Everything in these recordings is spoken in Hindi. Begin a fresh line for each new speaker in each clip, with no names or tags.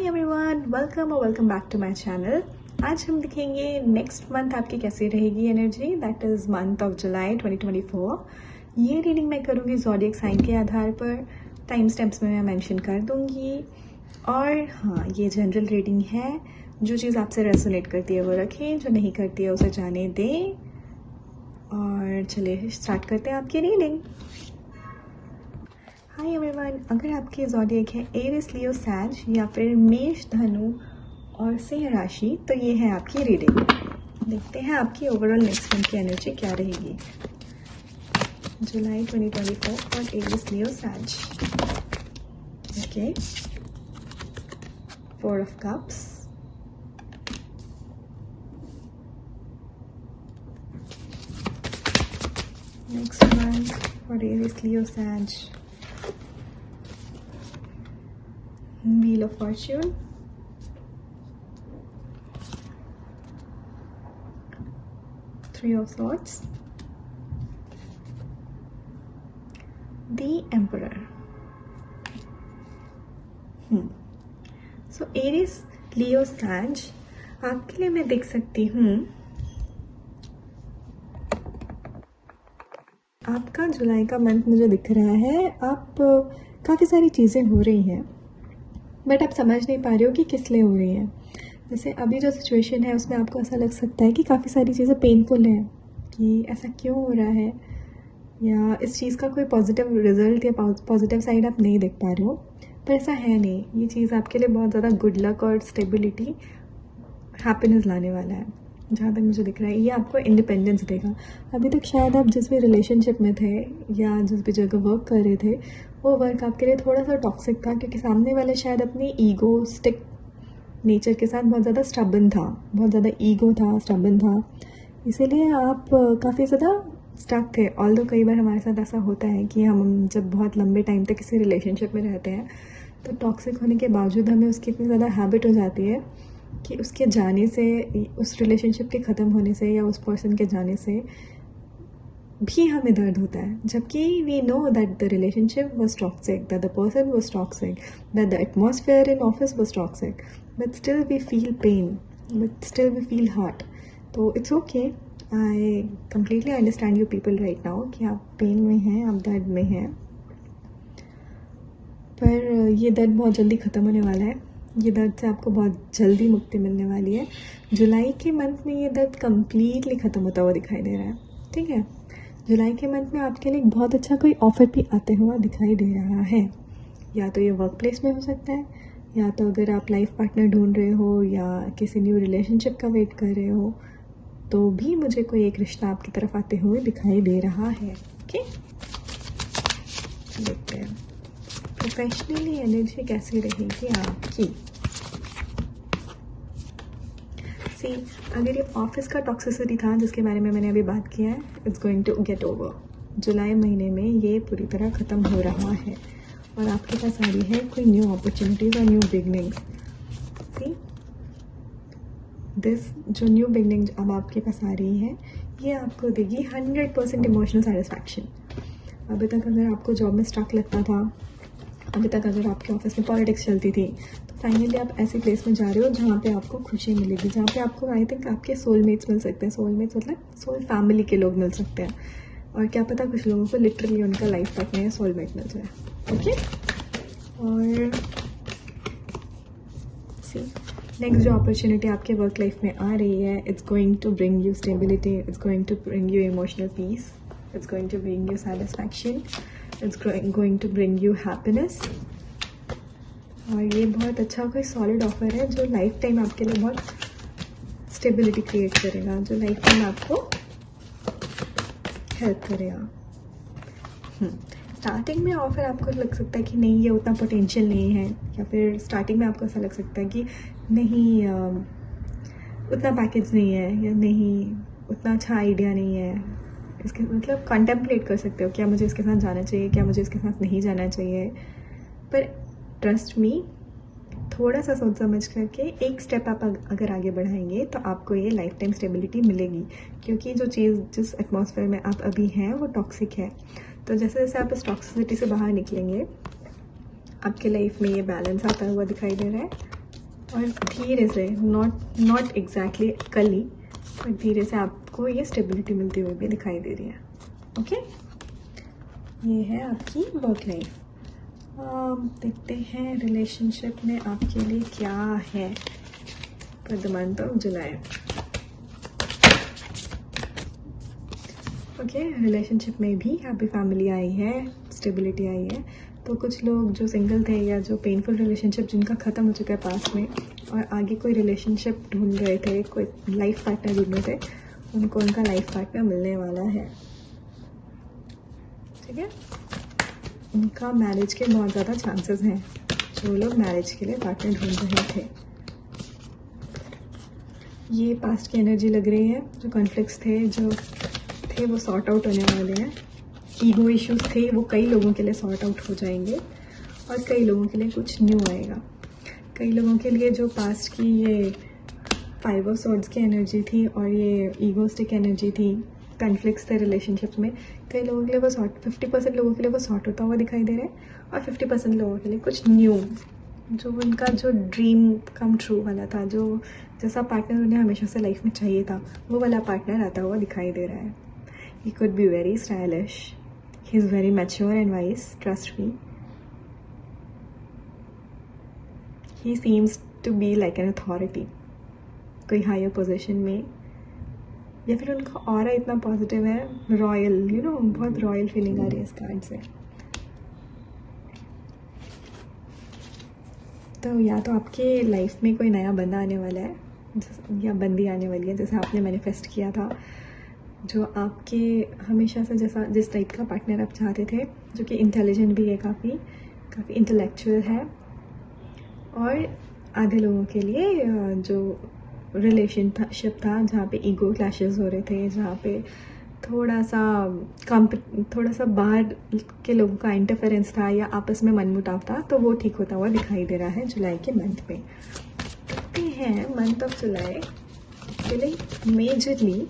Hi everyone, welcome back to my channel. आज हम देखेंगे नेक्स्ट मंथ आपकी कैसी रहेगी energy, that is month of July 2024। ये रीडिंग मैं करूँगी ज़ोडिएक साइन के आधार पर, टाइम स्टैम्प्स में मैं मेंशन कर दूँगी। और हाँ, ये जनरल रीडिंग है, जो चीज़ आपसे रेजोनेट करती है वो रखें, जो नहीं करती है उसे जाने दें। और चलिए स्टार्ट करते हैं आपकी रीडिंग। हाय एवरीवन, अगर आपकी ज़ोडिएक है एरिस, लियो, सैज या फिर मेष, धनु और सिंह राशि, तो ये है आपकी रीडिंग। देखते हैं आपकी ओवरऑल नेक्स्ट मंथ की एनर्जी क्या रहेगी जुलाई 2024 फॉर एरिस, लियो, सैज। Okay, 4 of Cups, next month for Aries, Leo, Sag, Wheel of Fortune, Three of Swords, the Emperor. So Aries, Leo, Sag, आपके लिए मैं देख सकती हूँ आपका जुलाई का मंथ मुझे दिख रहा है। आप काफ़ी सारी चीज़ें हो रही हैं बट आप समझ नहीं पा रहे हो कि किस लिए हो रही है। जैसे अभी जो सिचुएशन है उसमें आपको ऐसा लग सकता है कि काफ़ी सारी चीज़ें पेनफुल हैं, कि ऐसा क्यों हो रहा है, या इस चीज़ का कोई पॉजिटिव रिजल्ट या पॉजिटिव साइड आप नहीं देख पा रहे हो। पर ऐसा है नहीं, ये चीज़ आपके लिए बहुत ज़्यादा गुड लक और स्टेबिलिटी, हैप्पीनेस लाने वाला है। जहाँ तक मुझे दिख रहा है ये आपको इंडिपेंडेंस देगा। अभी तक शायद आप जिस भी रिलेशनशिप में थे या जिस भी जगह वर्क कर रहे थे, वो वर्क आपके लिए थोड़ा सा टॉक्सिक था, क्योंकि सामने वाले शायद अपनी ईगोस्टिक नेचर के साथ बहुत ज़्यादा स्टबन था, बहुत ज़्यादा ईगो था, स्टबन था। इसीलिए आप काफ़ी ज़्यादा स्टक थे। ऑल्दो कई बार हमारे साथ ऐसा होता है कि हम जब बहुत लंबे टाइम तक किसी रिलेशनशिप में रहते हैं तो टॉक्सिक होने के बावजूद हमें उसकी इतनी ज़्यादा हैबिट हो जाती है कि उसके जाने से, उस रिलेशनशिप के ख़त्म होने से या उस पर्सन के जाने से भी हमें दर्द होता है, जबकि we know that the relationship was toxic, that the person was toxic, that the atmosphere in office was toxic, but still we feel pain, but still we feel hurt. तो it's okay, I completely understand you people right now कि आप पेन में हैं, आप दर्द में हैं, पर ये दर्द बहुत जल्दी ख़त्म होने वाला है। ये दर्द से आपको बहुत जल्दी मुक्ति मिलने वाली है। जुलाई के मंथ में ये दर्द कम्प्लीटली ख़त्म होता हुआ दिखाई दे रहा है, ठीक है। जुलाई के मंथ में आपके लिए बहुत अच्छा कोई ऑफ़र भी आते हुआ दिखाई दे रहा है। या तो ये वर्क प्लेस में हो सकता है, या तो अगर आप लाइफ पार्टनर ढूंढ रहे हो या किसी न्यू रिलेशनशिप का वेट कर रहे हो, तो भी मुझे कोई एक रिश्ता आपकी तरफ आते हुए दिखाई दे रहा है। ओके, देखते हैं प्रोफेशनली एनर्जी कैसी रहेगी आपकी। सी, अगर ये ऑफिस का टॉक्सिसिटी था जिसके बारे में मैंने अभी बात किया है, it's going to get over. जुलाई महीने में ये पूरी तरह ख़त्म हो रहा है और आपके पास आ रही है कोई न्यू अपॉर्चुनिटीज़ और न्यू बिगनिंग्स। सी, दिस जो न्यू बिगनिंग अब आपके पास आ रही है, ये आपको देगी 100% इमोशनल सेटिस्फैक्शन। अभी तक अगर आपको जॉब में स्टक लगता था, अभी तक अगर आपके ऑफिस में पॉलिटिक्स चलती थी, तो फाइनली आप ऐसी प्लेस में जा रहे हो जहाँ पे आपको खुशी मिलेगी, जहाँ पे आपको आई थिंक आपके सोलमेट्स मिल सकते हैं। सोलमेट्स मतलब सोल फैमिली के लोग मिल सकते हैं, और क्या पता कुछ लोगों को लिटरली उनका लाइफ पार्टनर या सोलमेट मिल जाए। ओके, और सी, नेक्स्ट जो अपॉर्चुनिटी आपके वर्क लाइफ में आ रही है, it's going to bring you stability, it's going to bring you emotional peace, it's going to bring you satisfaction, it's going to bring you happiness. और ये बहुत अच्छा कोई सॉलिड ऑफर है जो लाइफ टाइम आपके लिए बहुत स्टेबिलिटी क्रिएट करेगा, जो लाइफ टाइम आपको हेल्प करेगा। स्टार्टिंग में ऑफर आपको लग सकता है कि नहीं ये उतना पोटेंशियल नहीं है, या फिर स्टार्टिंग में आपको ऐसा लग सकता है कि नहीं उतना पैकेज नहीं है, या नहीं उतना अच्छा आइडिया नहीं है। इसके मतलब कंटेम्पलेट कर सकते हो, क्या मुझे इसके साथ जाना चाहिए, क्या मुझे इसके साथ नहीं जाना चाहिए। पर ट्रस्ट मी, थोड़ा सा सोच समझ करके एक स्टेप आप अगर आगे बढ़ाएंगे तो आपको ये लाइफ टाइम स्टेबिलिटी मिलेगी, क्योंकि जो चीज़ जिस एटमॉस्फेयर में आप अभी हैं वो टॉक्सिक है। तो जैसे जैसे आप इस टॉक्सिसिटी से बाहर निकलेंगे, आपके लाइफ में ये बैलेंस आता हुआ दिखाई दे रहा है। और धीरे से, नॉट एग्जैक्टली कल ही, पर धीरे से आपको ये स्टेबिलिटी मिलती हुई भी दिखाई दे रही है। ओके, ये है आपकी वर्क लाइफ। देखते हैं रिलेशनशिप में आपके लिए क्या है for the month of July. Okay, relationship में भी हैप्पी फैमिली आई है, स्टेबिलिटी आई है। तो कुछ लोग जो सिंगल थे या जो पेनफुल रिलेशनशिप जिनका ख़त्म हो चुका है पास्ट में और आगे कोई रिलेशनशिप ढूंढ रहे थे, कोई लाइफ पार्टनर ढूंढ रहे थे, उनको उनका लाइफ पार्टनर मिलने वाला है। ठीक है, उनका मैरिज के बहुत ज़्यादा चांसेस हैं, जो लोग मैरिज के लिए पार्टनर ढूंढ रहे थे। ये पास्ट की एनर्जी लग रही है, जो कॉन्फ्लिक्ट्स थे जो थे वो सॉर्ट आउट होने वाले हैं। ईगो इश्यूज थे वो कई लोगों के लिए सॉर्ट आउट हो जाएंगे और कई लोगों के लिए कुछ न्यू आएगा। कई लोगों के लिए जो पास्ट की ये 5 ऑफ स्वॉर्ड्स की एनर्जी थी और ये ईगोस्टिक एनर्जी थी, कॉन्फ्लिक्ट्स थे रिलेशनशिप्स में, कई लोगों के लिए वो 50% लोगों के लिए वो सॉर्ट होता हुआ दिखाई दे रहा है और 50% लोगों के लिए कुछ न्यू, जो उनका जो ड्रीम कम ट्रू वाला था, जो जैसा पार्टनर उन्हें हमेशा से लाइफ में चाहिए था, वो वाला पार्टनर आता हुआ दिखाई दे रहा है। He could be very stylish, he is very mature and wise, trust me. He seems to be like an authority, कोई हायर पोजीशन में, या फिर उनका ऑरा इतना पॉजिटिव है, रॉयल, बहुत रॉयल फीलिंग आ रही है इस कार्ड से। तो या तो आपके लाइफ में कोई नया बंदा आने वाला है या बंदी आने वाली है, जैसे आपने मैनिफेस्ट किया था, जो आपके हमेशा से जैसा जिस टाइप का पार्टनर आप चाहते थे, जो कि इंटेलिजेंट भी है, काफ़ी इंटेलेक्चुअल है। और आधे लोगों के लिए जो रिलेशनशिप था जहाँ पे ईगो क्लैशेस हो रहे थे, जहाँ पे थोड़ा सा बाहर के लोगों का इंटरफेरेंस था या आपस में मनमुटाव था, तो वो ठीक होता हुआ दिखाई दे रहा है जुलाई के मंथ पे। देखते हैं मंथ ऑफ जुलाई के लिए मेजरली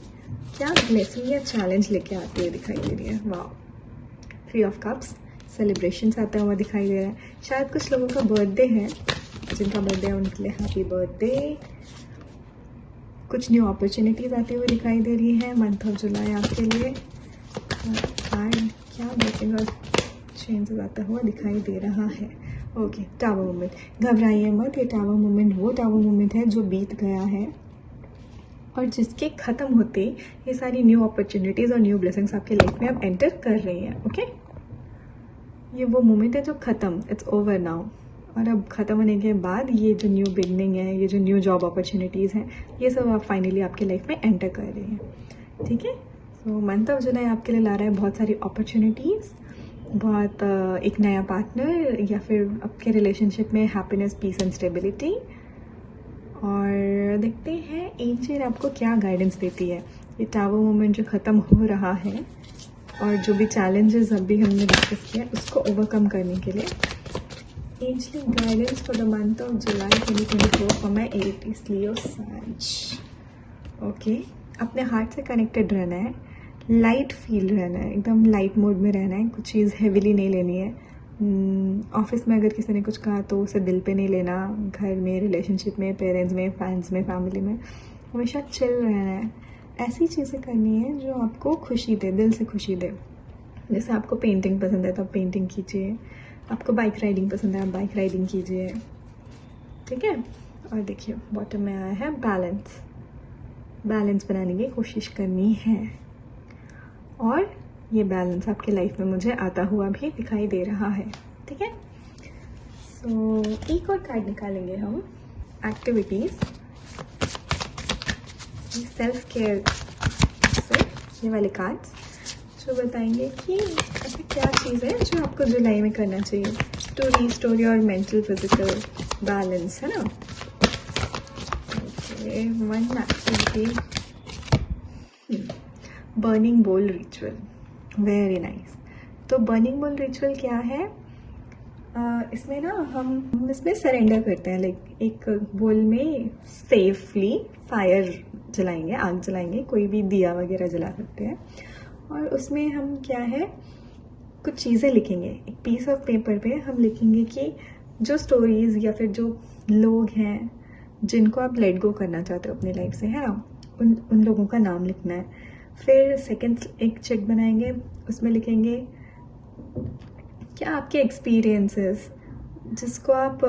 क्या ब्लेसिंग या चैलेंज लेके आती हुई दिखाई दे रही है। वाह, 3 ऑफ कप्स, सेलिब्रेशंस आता हुआ दिखाई दे रहा है। शायद कुछ लोगों का बर्थडे है, जिनका बर्थडे है उनके लिए हैप्पी बर्थडे। कुछ न्यू अपॉर्चुनिटीज़ आती हुई दिखाई दे रही है मंथ ऑफ जुलाई आपके लिए। और क्या ब्लेसिंग और चेंजेस आता हुआ दिखाई दे रहा है। ओके, टावर मोमेंट, घबराइए मत, ये टावर मोमेंट वो टावर मोमेंट है जो बीत गया है और जिसके ख़त्म होते ये सारी न्यू अपॉर्चुनिटीज़ और न्यू ब्लेसिंग्स आपके लाइफ में अब एंटर कर रही हैं। ओके, ये वो मोमेंट है जो ख़त्म, इट्स ओवर नाउ। और अब ख़त्म होने के बाद ये जो न्यू बिगनिंग है, ये जो न्यू जॉब अपॉर्चुनिटीज़ हैं, ये सब आप फाइनली आपके लाइफ में एंटर कर रही हैं। ठीक है, सो मंथ ऑफ जुलाई आपके लिए ला रहा है बहुत सारी अपॉर्चुनिटीज़, बहुत एक नया पार्टनर, या फिर आपके रिलेशनशिप में हैप्पीनेस, पीस एंड स्टेबिलिटी। और देखते हैं एंजल आपको क्या गाइडेंस देती है। ये टावर मोमेंट जो ख़त्म हो रहा है और जो भी चैलेंजेस अभी हमने डिस्कस किया उसको ओवरकम करने के लिए angelic guidance for the month of July 2024 for my Aries Leo सैज। ओके, अपने हार्ट से कनेक्टेड रहना है, लाइट फील रहना है, एकदम लाइट मोड में रहना है, कुछ चीज़ हैवीली नहीं लेनी है। ऑफिस में अगर किसी ने कुछ कहा तो उसे दिल पे नहीं लेना, घर में, रिलेशनशिप में, पेरेंट्स में, फ्रेंड्स में, फैमिली में हमेशा चिल रहना है। ऐसी चीज़ें करनी है जो आपको खुशी दे, दिल से खुशी दे। जैसे आपको पेंटिंग पसंद है तो आप पेंटिंग कीजिए, आपको बाइक राइडिंग पसंद है आप बाइक राइडिंग कीजिए। ठीक है, और देखिए बॉटम में आया है बैलेंस, बैलेंस बनाने की कोशिश करनी है और ये बैलेंस आपके लाइफ में मुझे आता हुआ भी दिखाई दे रहा है। ठीक है, सो एक और कार्ड निकालेंगे हम, एक्टिविटीज़, सेल्फ केयर से, ये वाले कार्ड्स जो बताएंगे कि ऐसा क्या चीज़ है जो आपको जुलाई में करना चाहिए to restore your mental physical balance, है ना। Okay, one activity, burning bowl ritual, very nice. तो बर्निंग बोल रिचुअल क्या है, इसमें ना हम इसमें सरेंडर करते हैं, लाइक एक बोल में सेफली फायर जलाएंगे, आग जलाएंगे, कोई भी दिया वगैरह जला सकते हैं, और उसमें हम क्या है कुछ चीज़ें लिखेंगे। एक पीस ऑफ पेपर पे हम लिखेंगे कि जो स्टोरीज़ या फिर जो लोग हैं जिनको आप लेट गो करना चाहते हो अपनी लाइफ से, है ना, उन लोगों का नाम लिखना है। फिर सेकंड एक चिट बनाएंगे, उसमें लिखेंगे क्या आपके एक्सपीरियंसेस जिसको आप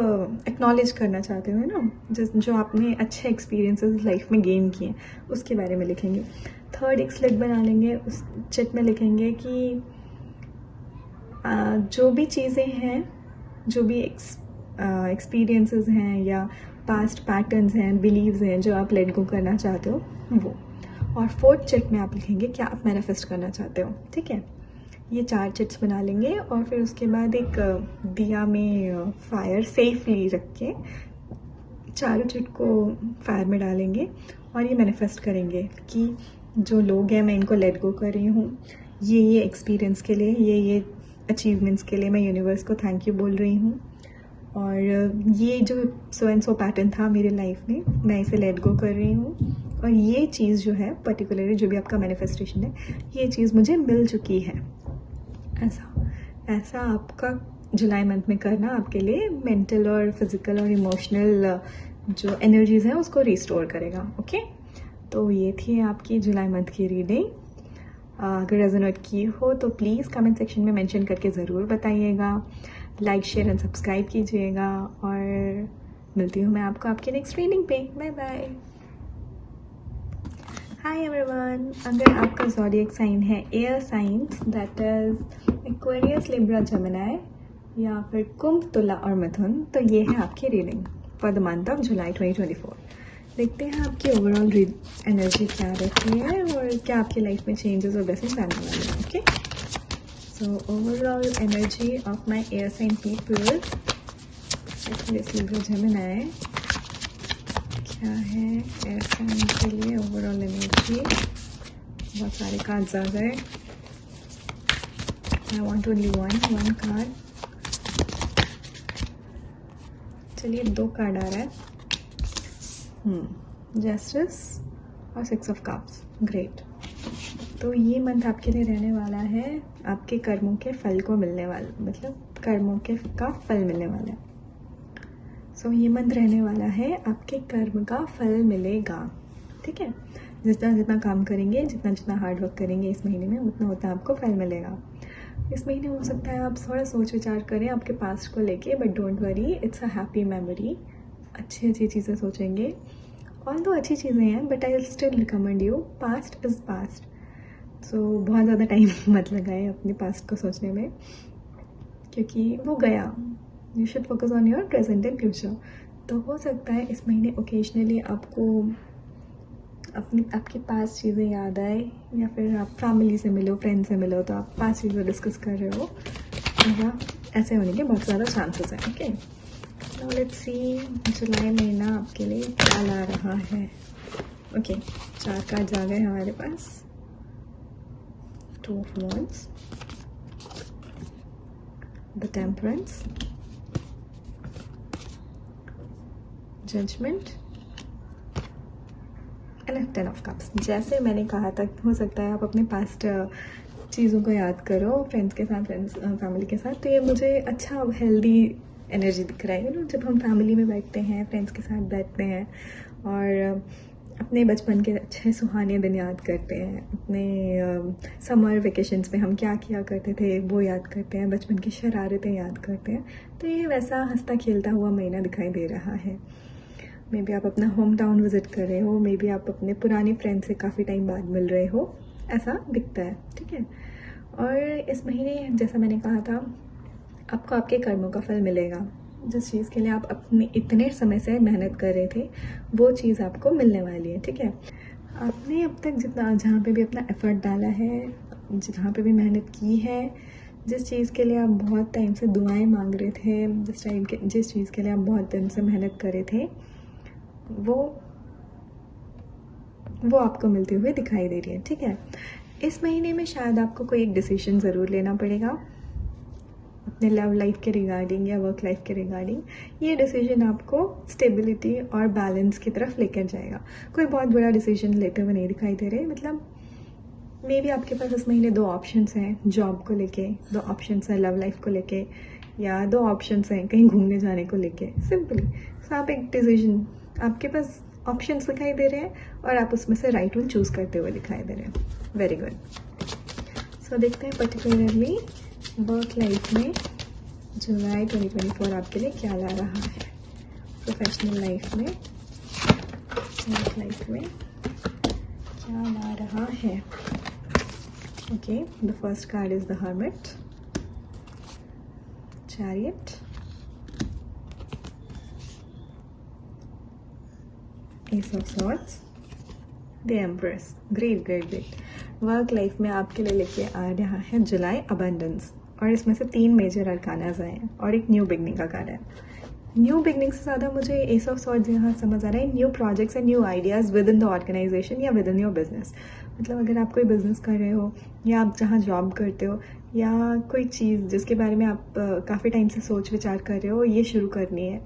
एक्नॉलेज करना चाहते हो, है ना, जो आपने अच्छे एक्सपीरियंसेस लाइफ में गेन किए उसके बारे में लिखेंगे। थर्ड एक स्लिप बना लेंगे, उस चिट में लिखेंगे कि जो भी चीज़ें हैं, जो भी एक्सपीरियंसेस हैं या पास्ट पैटर्न्स हैं, बिलीव्स हैं जो आप लेट गो करना चाहते हो वो। और फोर्थ चिट में आप लिखेंगे क्या आप मैनिफेस्ट करना चाहते हो। ठीक है, ये 4 चिट्स बना लेंगे और फिर उसके बाद एक दिया में फायर सेफली रख के चारों चिट को फायर में डालेंगे और ये मैनिफेस्ट करेंगे कि जो लोग हैं मैं इनको लेट गो कर रही हूँ, ये एक्सपीरियंस के लिए, ये अचीवमेंट्स के लिए मैं यूनिवर्स को थैंक यू बोल रही हूँ। और ये जो सो एंड सो पैटर्न था मेरे लाइफ में, मैं इसे लेट गो कर रही हूँ और ये चीज़ जो है पर्टिकुलरली जो भी आपका मैनिफेस्टेशन है, ये चीज़ मुझे मिल चुकी है। ऐसा आपका जुलाई मंथ में करना आपके लिए मेंटल और फिज़िकल और इमोशनल जो एनर्जीज़ हैं उसको रिस्टोर करेगा। ओके, तो ये थी आपकी जुलाई मंथ की रीडिंग। अगर रेजोनेट की हो तो प्लीज़ कमेंट सेक्शन में मेंशन करके ज़रूर बताइएगा, लाइक शेयर एंड सब्सक्राइब कीजिएगा और मिलती हूँ मैं आपको आपके नेक्स्ट रीडिंग पे। Bye bye. हाय एवरीवन, अगर आपका ज़ोडिएक साइन है air signs, that is Aquarius, Libra, Gemini या फिर कुंभ, तुला और मिथुन, तो ये है आपकी reading for the month of July 2024। देखते हैं आपकी ओवरऑल एनर्जी क्या रहती है और क्या आपकी लाइफ में चेंजेस और ब्लेसिंग्स आने वाले हैं। Okay, so overall energy of my air sign people, Aquarius, Libra, Gemini, क्या है एयर साइन के लिए ओवरऑल एनर्जी। बहुत सारे कार्ड्स आ गए, I want only one card. चलिए 2 कार्ड आ रहा है, जस्टिस और 6 ऑफ कप्स। ग्रेट, तो ये मंथ आपके लिए रहने वाला है आपके कर्मों के फल को मिलने वाला, मतलब कर्मों के का फल मिलने वाला है। सो ये मंथ रहने वाला है आपके कर्म का फल मिलेगा। ठीक है, जितना जितना काम करेंगे, जितना जितना हार्ड वर्क करेंगे इस महीने में, उतना उतना आपको फल मिलेगा। इस महीने हो सकता है आप थोड़ा सोच विचार करें आपके पास्ट को लेके, but don't worry, it's a happy memory. अच्छी अच्छी चीज़ें सोचेंगे, ऑल तो अच्छी चीज़ें हैं, but I still recommend you, past is past. So बहुत ज़्यादा टाइम मत लगाएं अपने पास्ट को सोचने में, क्योंकि वो गया। You should focus on your present and future. तो हो सकता है इस महीने ओकेजनली आपको आपकी पास चीज़ें याद आए, या फिर आप फैमिली से मिलो, फ्रेंड से मिलो, तो आप पास चीज़ें डिस्कस कर रहे हो, ऐसे होने के बहुत ज़्यादा चांसेस हैं। ओके, नाउ लेट्स सी जुलाई महीना आपके लिए क्या ला रहा है। ओके, 4 कार्ड्स आ गए हमारे पास, 2 of wands, the temperance, judgement and 10 of cups. जैसे मैंने कहा था, हो सकता है आप अपने पास्ट चीज़ों को याद करो फ्रेंड्स के साथ, फैमिली के साथ, तो ये मुझे अच्छा हेल्दी एनर्जी दिख रहा है। जब हम फैमिली में बैठते हैं, फ्रेंड्स के साथ बैठते हैं और अपने बचपन के अच्छे सुहाने दिन याद करते हैं, अपने समर वेकेशंस में हम क्या किया करते थे वो याद करते हैं, बचपन की शरारतें याद करते हैं, तो ये वैसा हंसता खेलता हुआ महीना दिखाई दे रहा है। मे बी आप अपना होम टाउन विज़िट कर रहे हो, मे बी आप अपने पुराने फ्रेंड से काफ़ी टाइम बाद मिल रहे हो, ऐसा दिखता है। ठीक है, और इस महीने जैसा मैंने कहा था, आपको आपके कर्मों का फल मिलेगा। जिस चीज़ के लिए आप अपने इतने समय से मेहनत कर रहे थे, वो चीज़ आपको मिलने वाली है। ठीक है, आपने अब तक जितना जहाँ पे भी अपना एफर्ट डाला है, जहाँ पे भी मेहनत की है, जिस चीज़ के लिए आप बहुत टाइम से दुआएं मांग रहे थे, जिस चीज़ के लिए आप बहुत दिन से मेहनत कर रहे थे, वो आपको मिलते हुए दिखाई दे रही है। ठीक है, इस महीने में शायद आपको कोई एक डिसीजन ज़रूर लेना पड़ेगा अपने लव लाइफ के रिगार्डिंग या वर्क लाइफ के रिगार्डिंग। ये डिसीजन आपको स्टेबिलिटी और बैलेंस की तरफ लेकर जाएगा। कोई बहुत बड़ा डिसीजन लेते हुए नहीं दिखाई दे रहे, मतलब मे बी आपके पास इस महीने 2 ऑप्शंस हैं जॉब को लेके, 2 ऑप्शंस हैं लव लाइफ को लेके, या 2 ऑप्शंस हैं कहीं घूमने जाने को लेके, सिंपली। तो आप एक डिसीजन आपके पास ऑप्शंस दिखाई दे रहे हैं और आप उसमें से राइट वन चूज़ करते हुए दिखाई दे रहे हैं. Very good. सो देखते हैं पर्टिकुलरली वर्क लाइफ में जुलाई 2024 आपके लिए क्या ला रहा है. प्रोफेशनल लाइफ में, वर्क लाइफ में क्या ला रहा है. Okay, the first card is the hermit, chariot, S of swords, the empress. Great great great. Work life में आपके लिए लेके आ रहा है जुलाई अबंडेंस, और इसमें से 3 मेजर अरकानाज आए हैं और एक न्यू बिगनिंग का कार्ड है. न्यू बिगनिंग से ज़्यादा मुझे एस ऑफ सॉर्ड्स यहाँ समझ आ रहा है new projects and new ideas within the organization या विद इन योर बिजनेस. मतलब अगर आप कोई बिजनेस कर रहे हो या आप जहाँ जॉब करते हो या कोई चीज़ जिसके बारे में आप काफ़ी टाइम से सोच विचार कर रहे हो ये शुरू करनी है,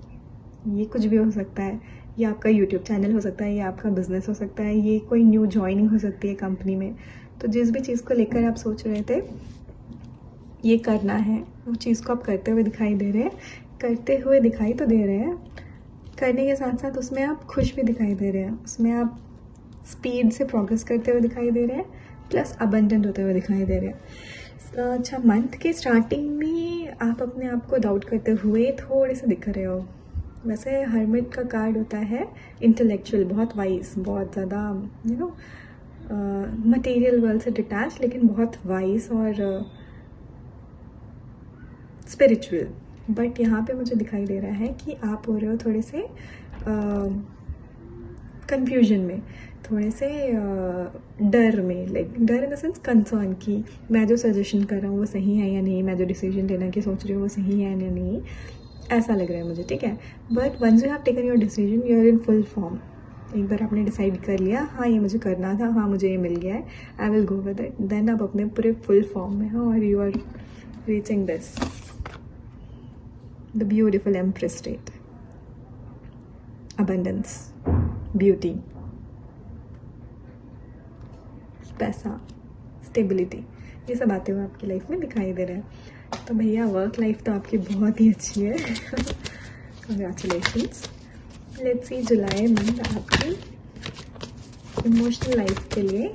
ये कुछ भी हो सकता है. ये आपका यूट्यूब चैनल हो सकता है, ये आपका बिजनेस हो सकता है, ये कोई न्यू ज्वाइनिंग हो सकती है कंपनी में. तो जिस भी चीज़ को लेकर आप सोच रहे थे ये करना है, वो चीज़ को आप करते हुए दिखाई दे रहे हैं. करते हुए दिखाई तो दे रहे हैं, करने के साथ साथ उसमें आप खुश भी दिखाई दे रहे हैं, उसमें आप स्पीड से प्रोग्रेस करते हुए दिखाई दे रहे हैं, प्लस अबंडेंट होते हुए दिखाई दे रहे हैं. अच्छा, मंथ के स्टार्टिंग में आप अपने आप को डाउट करते हुए थोड़े से दिख रहे हो. वैसे हर्मिट का कार्ड होता है इंटेलेक्चुअल, बहुत वाइज, बहुत ज़्यादा यू नो मटेरियल वर्ल्ड से डिटैच, लेकिन बहुत वाइज और स्पिरिचुअल. बट यहाँ पे मुझे दिखाई दे रहा है कि आप हो रहे हो थोड़े से कंफ्यूजन में, थोड़े से डर में, लाइक डर इन द सेंस कंसर्न कि मैं जो सजेशन कर रहा हूँ वो सही है या नहीं, मैं जो डिसीजन लेने की सोच रही हूँ वो सही है या नहीं, ऐसा लग रहा है मुझे. ठीक है, but once you have taken your decision you are in full form. एक बार आपने डिसाइड कर लिया, हाँ ये मुझे करना था, हाँ मुझे ये मिल गया है, I will go with it, then आप अपने पूरे फुल फॉर्म में हो और you are reaching this the beautiful empress state. Abundance, beauty, पैसा, स्टेबिलिटी, ये सब आते हुए आपकी लाइफ में दिखाई दे रहा है. तो भैया वर्क लाइफ तो आपकी बहुत ही अच्छी है. Congratulations. Let's see July month आपकी इमोशनल लाइफ के लिए,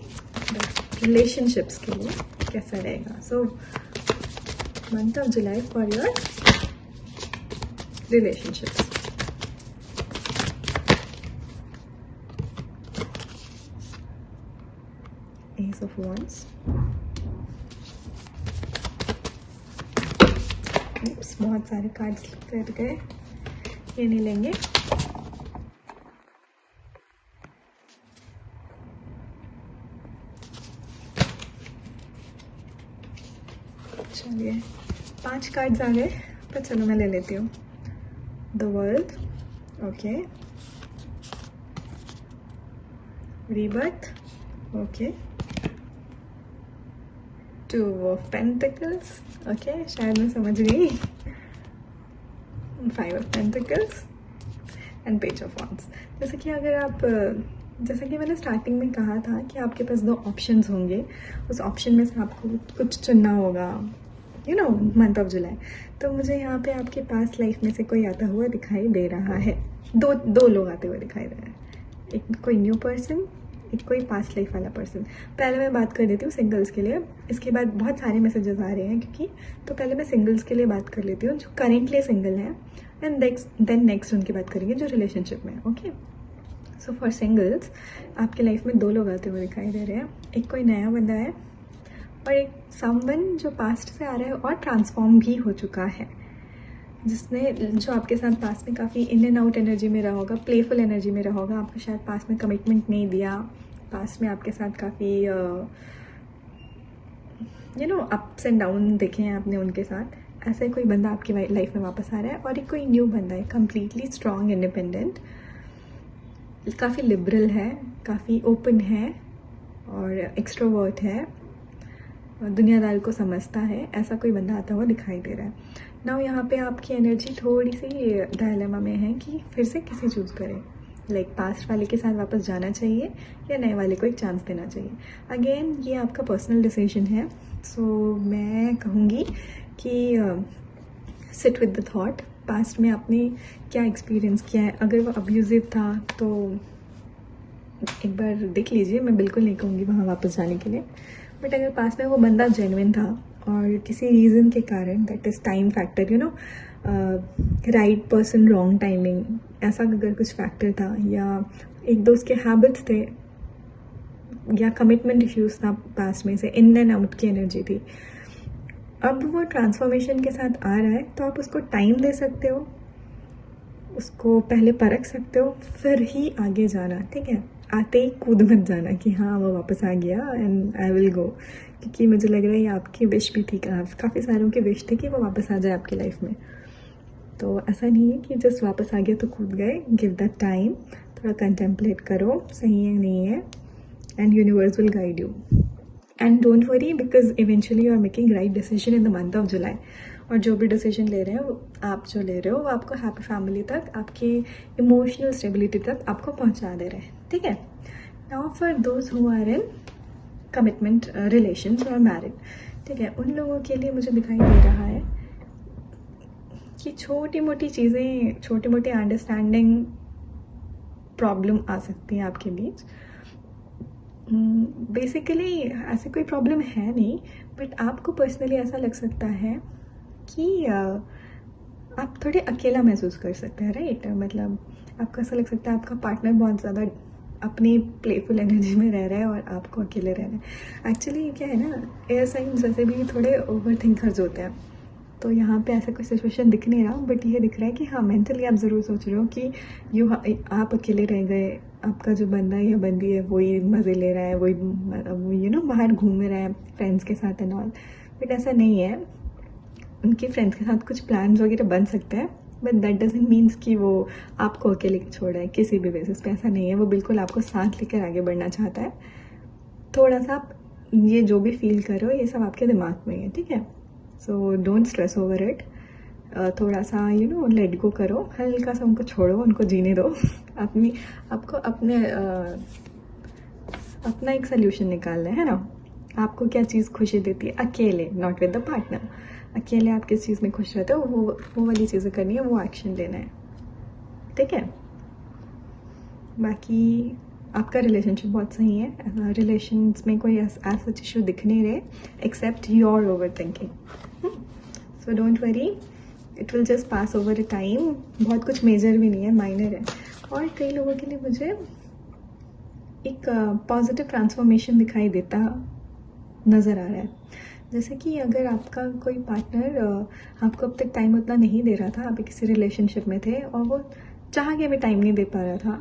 रिलेशनशिप्स के लिए कैसा रहेगा. So month of July for your relationships. Ace of Wands. बहुत सारे कार्ड्स कर गए, ये नहीं लेंगे. चलिए 5 कार्ड्स आ गए, पर चलो मैं ले लेती हूँ. The world, okay, rebirth, okay, 2 of pentacles, okay, शायद मैं समझ गई. 5 of pentacles and page of wands. जैसे कि अगर आप, जैसा कि मैंने स्टार्टिंग में कहा था कि आपके पास 2 ऑप्शंस होंगे, उस ऑप्शन में से आपको कुछ चुनना होगा, यू नो, मंथ ऑफ जुलाई. तो मुझे यहाँ पे आपके पास लाइफ में से कोई आता हुआ दिखाई दे रहा है. दो लोग आते हुए दिखाई दे रहे हैं. एक कोई न्यू पर्सन, एक कोई पास्ट लाइफ वाला पर्सन. पहले मैं बात कर देती हूँ सिंगल्स के लिए, इसके बाद बहुत सारे मैसेजेस आ रहे हैं क्योंकि, तो पहले मैं सिंगल्स के लिए बात कर लेती हूँ जो करेंटली सिंगल हैं, एंड देन नेक्स्ट उनकी बात करेंगे जो रिलेशनशिप में. ओके, सो फॉर सिंगल्स आपके लाइफ में 2 लोग आते हुए दिखाई दे रहे हैं. एक कोई नया बंदा है और एक समवन जो पास्ट से आ रहा है और ट्रांसफॉर्म भी हो चुका है, जिसने, जो आपके साथ पास में काफ़ी इन एंड आउट एनर्जी में रहा होगा, प्लेफुल एनर्जी में रहा होगा. आपको शायद पास में कमिटमेंट नहीं दिया, पास में आपके साथ काफ़ी you know ups and down देखे हैं आपने उनके साथ. ऐसा ही कोई बंदा आपकी लाइफ में वापस आ रहा है. और एक कोई न्यू बंदा है, कम्प्लीटली स्ट्रॉन्ग, इंडिपेंडेंट, काफ़ी लिबरल है, काफ़ी ओपन है और एक्सट्रोवर्ट है, दुनियादारी को समझता है. ऐसा कोई बंदा आता हुआ दिखाई दे रहा है. नाउ यहाँ पे आपकी एनर्जी थोड़ी सी डायलेमा में है कि फिर से किसे चूज़ करें, लाइक पास्ट वाले के साथ वापस जाना चाहिए या नए वाले को एक चांस देना चाहिए. अगेन ये आपका पर्सनल डिसीजन है. सो मैं कहूँगी कि sit with the thought, past में आपने क्या एक्सपीरियंस किया है। अगर वो अब्यूज़िव था तो एक बार देख लीजिए, मैं बिल्कुल नहीं कहूँगी वहाँ वापस जाने के लिए, बट अगर पास में वो बंदा जेन्युइन था और किसी रीज़न के कारण, that is time factor, you know, right person wrong timing, ऐसा अगर कुछ फैक्टर था, या एक दो उसके हैबिट्स थे, या कमिटमेंट इश्यूज था पास्ट में से, इन एंड आउट की एनर्जी थी, अब वो ट्रांसफॉर्मेशन के साथ आ रहा है, तो आप उसको टाइम दे सकते हो, उसको पहले परख सकते हो, फिर ही आगे जाना, ठीक है। आते ही कूद मत जाना कि हाँ वो वापस आ गया एंड आई विल गो, क्योंकि मुझे लग रहा है ये आपकी विश भी थी, काफ़ी सारों की विश थी कि वो वापस आ जाए आपकी लाइफ में। तो ऐसा नहीं है कि जस्ट वापस आ गया तो कूद गए, गिव दैट टाइम, थोड़ा कंटेम्पलेट करो सही है नहीं है, and universe will guide you. And don't worry, because eventually you are making right decision in the month of July. और जो भी डिसीजन ले रहे हो आप, जो ले रहे हो वो आपको हैप्पी फैमिली तक, आपकी इमोशनल स्टेबिलिटी तक आपको पहुंचा दे रहे हैं, ठीक है। Now for those who are in commitment relations और मैरिड, ठीक है, उन लोगों के लिए मुझे दिखाई दे रहा है कि छोटी मोटी चीज़ें, छोटी मोटी अंडरस्टैंडिंग प्रॉब्लम आ सकती है आपके बीच। बेसिकली ऐसी कोई प्रॉब्लम है नहीं, बट आपको पर्सनली ऐसा लग सकता है कि आप थोड़े अकेला महसूस कर सकते हैं, राइट। मतलब आपको ऐसा लग सकता है आपका पार्टनर बहुत ज़्यादा अपनी प्लेफुल एनर्जी में रह रहा है और आपको अकेले रह रहे हैं। एक्चुअली क्या है ना, एयर साइंस जैसे भी थोड़े ओवर थिंकर्स होते हैं, तो यहाँ पे ऐसा कोई सिचुएशन दिख नहीं रहा, बट ये दिख रहा है कि हाँ मेंटली आप ज़रूर सोच रहे हो कि आप अकेले रह गए, आपका जो बंदा या बंदी है वही मज़े ले रहा है, वही यू नो बाहर घूम रहा है फ्रेंड्स के साथ एंड ऑल। बट ऐसा नहीं है, उनके फ्रेंड्स के साथ कुछ प्लान्स वगैरह बन सकते हैं, बट दैट डजंट मीन्स कि वो आपको अकेले छोड़ रहा है किसी भी बेसिस पे, ऐसा नहीं है। वो बिल्कुल आपको साथ लेकर आगे बढ़ना चाहता है। थोड़ा सा आप ये जो भी फील कर रहे हो ये सब आपके दिमाग में है, ठीक है। So don't stress over it, थोड़ा सा यू नो लेट गो करो, हल्का सा उनको छोड़ो, उनको जीने दो। आपको अपना एक सोल्यूशन निकालना है ना। आपको क्या चीज़ खुशी देती है अकेले, नॉट विद द पार्टनर। अकेले आप किस चीज़ में खुश रहते हो, वो वाली चीज़ें करनी है, वो एक्शन लेना है, ठीक है। बाकी आपका रिलेशनशिप बहुत सही है, रिलेशंस में कोई ऐसा इशू दिख नहीं रहे except your overthinking. So don't worry, it will just pass over a time. बहुत कुछ मेजर भी नहीं है, माइनर है। और कई लोगों के लिए मुझे एक पॉजिटिव ट्रांसफॉर्मेशन दिखाई देता नज़र आ रहा है। जैसे कि अगर आपका कोई पार्टनर आपको अब तक टाइम उतना नहीं दे रहा था, आप किसी रिलेशनशिप में थे और वो चाह के भी टाइम नहीं दे पा रहा था,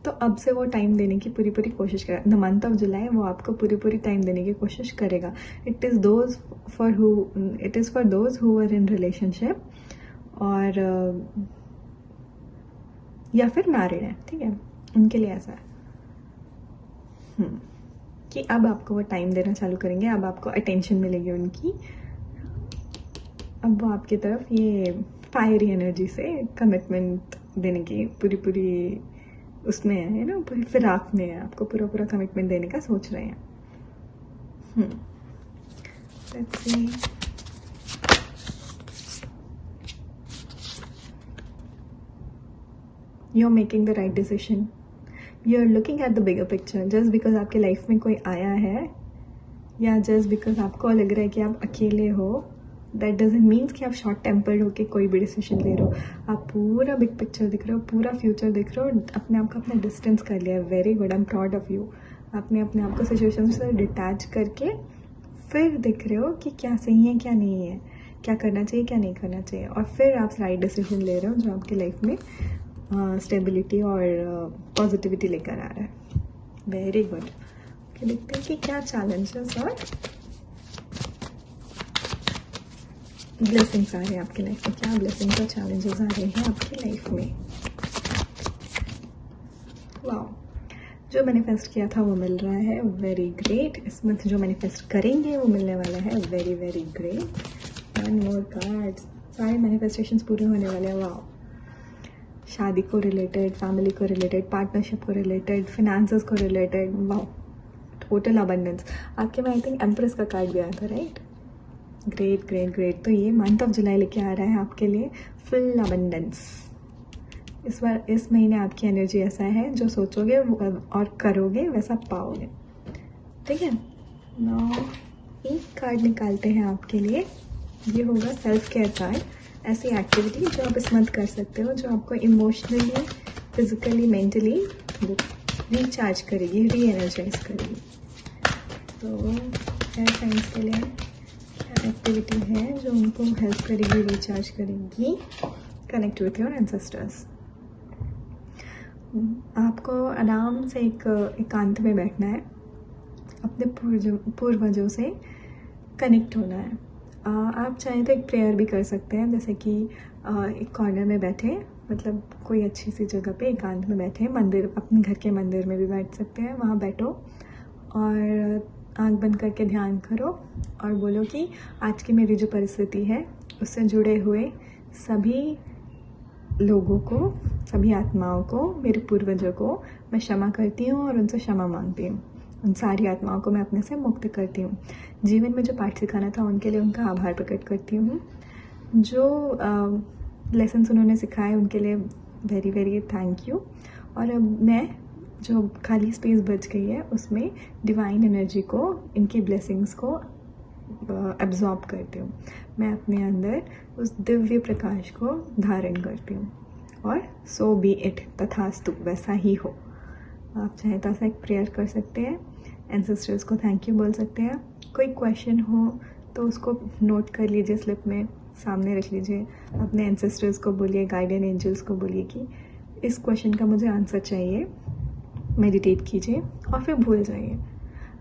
तो अब से वो टाइम देने की पूरी कोशिश करेगा। द मंथ ऑफ जुलाई वो आपको पूरी टाइम देने की कोशिश करेगा। It is for those who are in relationship और या फिर मैरिड है, ठीक है, उनके लिए ऐसा है कि अब आपको वो टाइम देना चालू करेंगे, अब आपको अटेंशन मिलेगी उनकी, अब वो आपकी तरफ ये फायरी एनर्जी से कमिटमेंट देने की पूरी उसमें है ना, पूरी फिराक में है, आपको पूरा कमिटमेंट देने का सोच रहे हैं। Let's see. You're making the right decision. You're looking at the bigger picture. Just because आपके लाइफ में कोई आया है या जस्ट बिकॉज आपको लग रहा है कि आप अकेले हो, दैट डजंट मीन्स कि आप शॉर्ट टेम्पर्ड होकर कोई भी डिसीजन ले रहे हो। आप पूरा बिग पिक्चर दिख रहे हो, पूरा फ्यूचर दिख रहे हो, अपने आप को अपना डिस्टेंस कर लिया है। Very good, I am proud of you. आपने अपने आप को सिचुएशन से डिटैच करके फिर दिख रहे हो कि क्या सही है क्या नहीं है, क्या करना चाहिए क्या नहीं करना चाहिए, और फिर आप राइट डिसीजन ले रहे हो जो आपकी लाइफ में स्टेबिलिटी और पॉजिटिविटी लेकर आ रहा है। Very good. देखते हैं कि क्या चैलेंजेस और ब्लेसिंग्स आ रहे हैं आपकी लाइफ में, क्या ब्लेसिंग्स और चैलेंजेस आ रहे हैं आपकी लाइफ में। वाओ, जो मैनिफेस्ट किया था वो मिल रहा है, वेरी ग्रेट। इस मंथ जो मैनिफेस्ट करेंगे वो मिलने वाला है, very great. One more cards, सारे मैनिफेस्टेशंस पूरे होने वाले हैं। वाओ, शादी को रिलेटेड, फैमिली को रिलेटेड, पार्टनरशिप को रिलेटेड, फिनेंसेस को रिलेटेड, वाओ, टोटल अबंडेंस। आपके में आई थिंक एम्प्रेस का कार्ड भी आया था, राइट। Great great great. तो ये मंथ ऑफ जुलाई लेके आ रहा है आपके लिए फुल अबंडेंस। इस बार इस महीने आपकी एनर्जी ऐसा है, जो सोचोगे और करोगे वैसा पाओगे। ठीक है, नाउ एक कार्ड निकालते हैं आपके लिए। ये होगा सेल्फ केयर कार्ड। ऐसी एक्टिविटी जो आप इस मंथ कर सकते हो, जो आपको इमोशनली, फिजिकली, मेंटली रिचार्ज करेगी, री एनर्जाइज करेगी। तो एयर साइंस के लिए क्या एक्टिविटी है जो उनको हेल्प करेगी, रिचार्ज करेगी? Connect with your ancestors. आपको आराम से एकांत में बैठना है, अपने पूर्वजों से कनेक्ट होना है। आप चाहें तो एक प्रेयर भी कर सकते हैं, जैसे कि एक कॉर्नर में बैठे, मतलब कोई अच्छी सी जगह पे एकांत में बैठे, मंदिर, अपने घर के मंदिर में भी बैठ सकते हैं, वहाँ बैठो और आंख बंद करके ध्यान करो और बोलो कि आज की मेरी जो परिस्थिति है उससे जुड़े हुए सभी लोगों को, सभी आत्माओं को, मेरे पूर्वजों को मैं क्षमा करती हूँ और उनसे क्षमा मांगती हूँ। उन सारी आत्माओं को मैं अपने से मुक्त करती हूँ। जीवन में जो पाठ सिखाना था उनके लिए उनका आभार प्रकट करती हूँ। जो लेसन्स उन्होंने सिखाए उनके लिए वेरी वेरी थैंक यू। और अब मैं जो खाली स्पेस बच गई है उसमें डिवाइन एनर्जी को, इनकी ब्लेसिंग्स को एब्जॉर्ब करती हूँ। मैं अपने अंदर उस दिव्य प्रकाश को धारण करती हूँ और सो बी इट, तथास्तु, वैसा ही हो। आप चाहें तो ऐसा एक प्रेयर कर सकते हैं, एंसेस्टर्स को थैंक यू बोल सकते हैं। कोई क्वेश्चन हो तो उसको नोट कर लीजिए, स्लिप में सामने रख लीजिए। अपने एंसेस्टर्स को बोलिए, गाइडियन एंजल्स को बोलिए कि इस क्वेश्चन का मुझे आंसर चाहिए। मेडिटेट कीजिए और फिर भूल जाइए,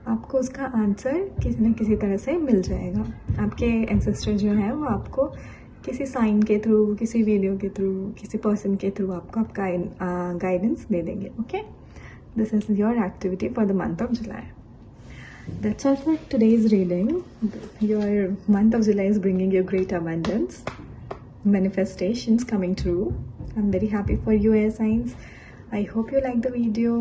आपको उसका आंसर किसी न किसी तरह से मिल जाएगा। आपके एंसेस्टर जो हैं वो आपको किसी साइन के थ्रू, किसी वीडियो के थ्रू, किसी पर्सन के थ्रू आपको आपका गाइडेंस दे देंगे। Okay, this is your activity for the month of July. That's all for today's reading. Your month of July is bringing you great abundance, manifestations coming true. I'm very happy for you, air signs. I hope you liked the video.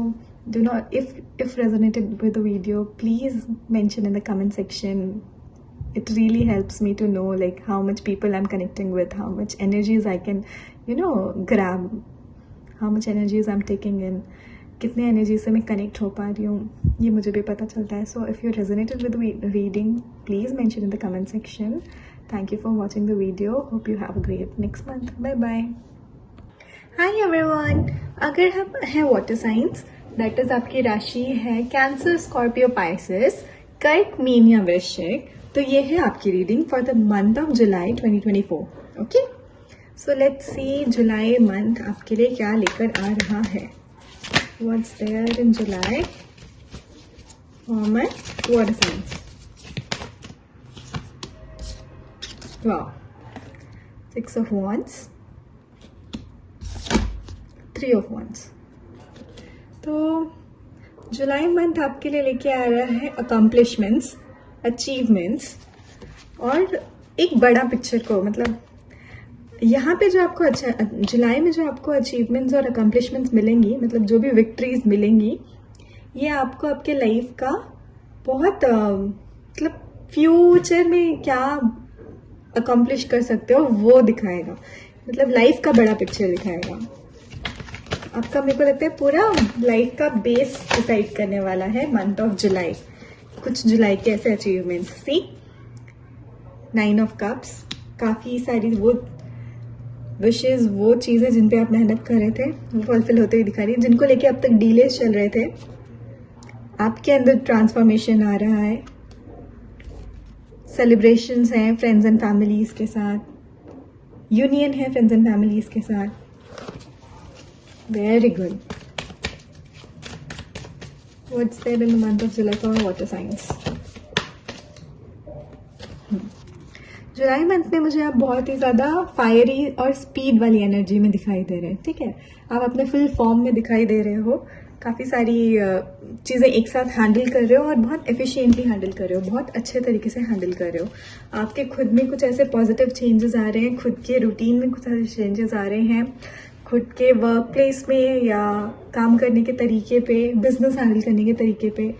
Do not, if resonated with the video, please mention in the comment section. It really helps me to know like how much people I'm connecting with, how much energies I can, grab, how much energies I'm taking in. कितने एनर्जी से मैं कनेक्ट हो पा रही हूँ ये मुझे भी पता चलता है. So if you resonated with reading please mention in the comment section. Thank you for watching the video. Hope you have a great next month. Bye bye. Hi everyone. अगर हम हैं वाटर साइंस, दैट इज आपकी राशि है कैंसर, स्कॉर्पियो, पाइसेस, कर्क, मीन या वृश्चिक, तो ये है आपकी reading for the month of July 2024. Okay, so let's see July month आपके लिए क्या लेकर आ रहा है. What's there in July for my water signs? Wow. 6 of Wands, 3 of Wands. तो जुलाई मंथ आपके लिए लेके आ रहा है अकम्पलिशमेंट्स, अचीवमेंट्स और एक बड़ा पिक्चर को. मतलब यहाँ पे जो आपको जुलाई में जो आपको अचीवमेंट्स और अकम्पलिशमेंट्स मिलेंगी, मतलब जो भी विक्ट्रीज मिलेंगी, ये आपको आपके लाइफ का बहुत मतलब फ्यूचर में क्या अकम्पलिश कर सकते हो वो दिखाएगा. मतलब लाइफ का बड़ा पिक्चर दिखाएगा आपका. मेरे को लगता है पूरा लाइफ का बेस डिसाइड करने वाला है मंथ ऑफ जुलाई. कुछ जुलाई के ऐसे अचीवमेंट्स. सी 9 ऑफ कप्स, काफ़ी सारी वो विशेज़, वो चीज़ें जिन पे आप मेहनत कर रहे थे वो फुलफिल होते हुए दिखा रही है. जिनको लेके अब तक डीलेज चल रहे थे, आपके अंदर ट्रांसफॉर्मेशन आ रहा है. सेलिब्रेशंस हैं फ्रेंड्स एंड फैमिलीज़ के साथ, यूनियन है फ्रेंड्स एंड फैमिलीज़ के साथ. Very good. What's there in the month of July for water signs. जुलाई मंथ में मुझे आप बहुत ही ज़्यादा फायरी और स्पीड वाली एनर्जी में दिखाई दे रहे हैं. ठीक है, आप अपने फुल फॉर्म में दिखाई दे रहे हो. काफ़ी सारी चीज़ें एक साथ हैंडल कर रहे हो और बहुत एफिशिएंटली हैंडल कर रहे हो, बहुत अच्छे तरीके से हैंडल कर रहे हो. आपके खुद में कुछ ऐसे पॉजिटिव चेंजेस आ रहे हैं, खुद के रूटीन में कुछ ऐसे चेंजेस आ रहे हैं, खुद के वर्क प्लेस में या काम करने के तरीके पे, बिजनेस हैंडल करने के तरीके पे,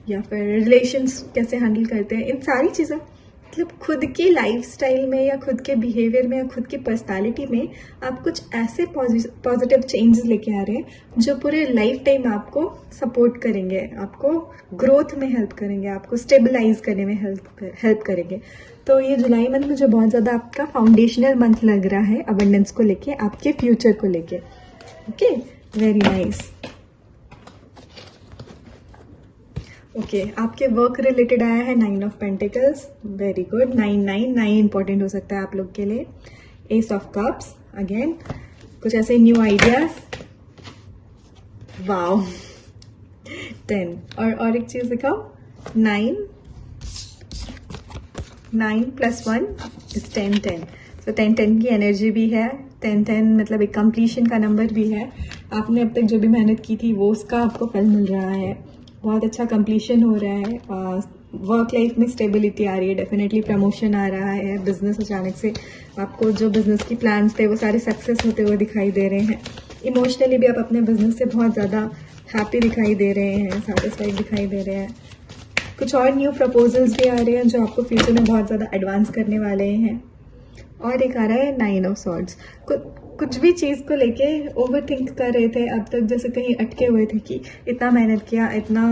या फिर रिलेशंस कैसे हैंडल करते हैं, इन सारी चीज़ें मतलब खुद की लाइफस्टाइल में या खुद के बिहेवियर में या खुद की पर्सनालिटी में आप कुछ ऐसे पॉजिटिव चेंजेस लेके आ रहे हैं जो पूरे लाइफ टाइम आपको सपोर्ट करेंगे, आपको ग्रोथ में हेल्प करेंगे, आपको स्टेबलाइज करने में हेल्प करेंगे। तो ये जुलाई मंथ मुझे बहुत ज़्यादा आपका फाउंडेशनल मंथ लग रहा है अबंडेंस को लेके, आपके फ्यूचर को लेके। Okay, very nice. ओके, आपके वर्क रिलेटेड आया है 9 of pentacles, very good. 9 important हो सकता है आप लोग के लिए। एस ऑफ कप्स, अगेन कुछ ऐसे न्यू आइडियाज, वाओ। 10 और एक चीज दिखाओ, 9 + 1 इज 10। तो 10 की एनर्जी भी है। 10 मतलब एक कंप्लीशन का नंबर भी है। आपने अब तक जो भी मेहनत की थी वो उसका आपको फल मिल रहा है, बहुत अच्छा कंप्लीशन हो रहा है। वर्क लाइफ में स्टेबिलिटी आ रही है, डेफिनेटली प्रमोशन आ रहा है। बिजनेस अचानक से आपको जो बिजनेस की प्लान्स थे वो सारे सक्सेस होते हुए दिखाई दे रहे हैं। इमोशनली भी आप अपने बिजनेस से बहुत ज़्यादा हैप्पी दिखाई दे रहे हैं, सेटिस्फाइड दिखाई दे रहे हैं। कुछ और न्यू प्रपोजल्स भी आ रहे हैं जो आपको फ्यूचर में बहुत ज़्यादा एडवांस करने वाले हैं। और एक आ रहा है 9 ऑफ सॉर्ड्स। कुछ भी चीज़ को लेके ओवर थिंक कर रहे थे अब तक, जैसे कहीं अटके हुए थे कि इतना मेहनत किया, इतना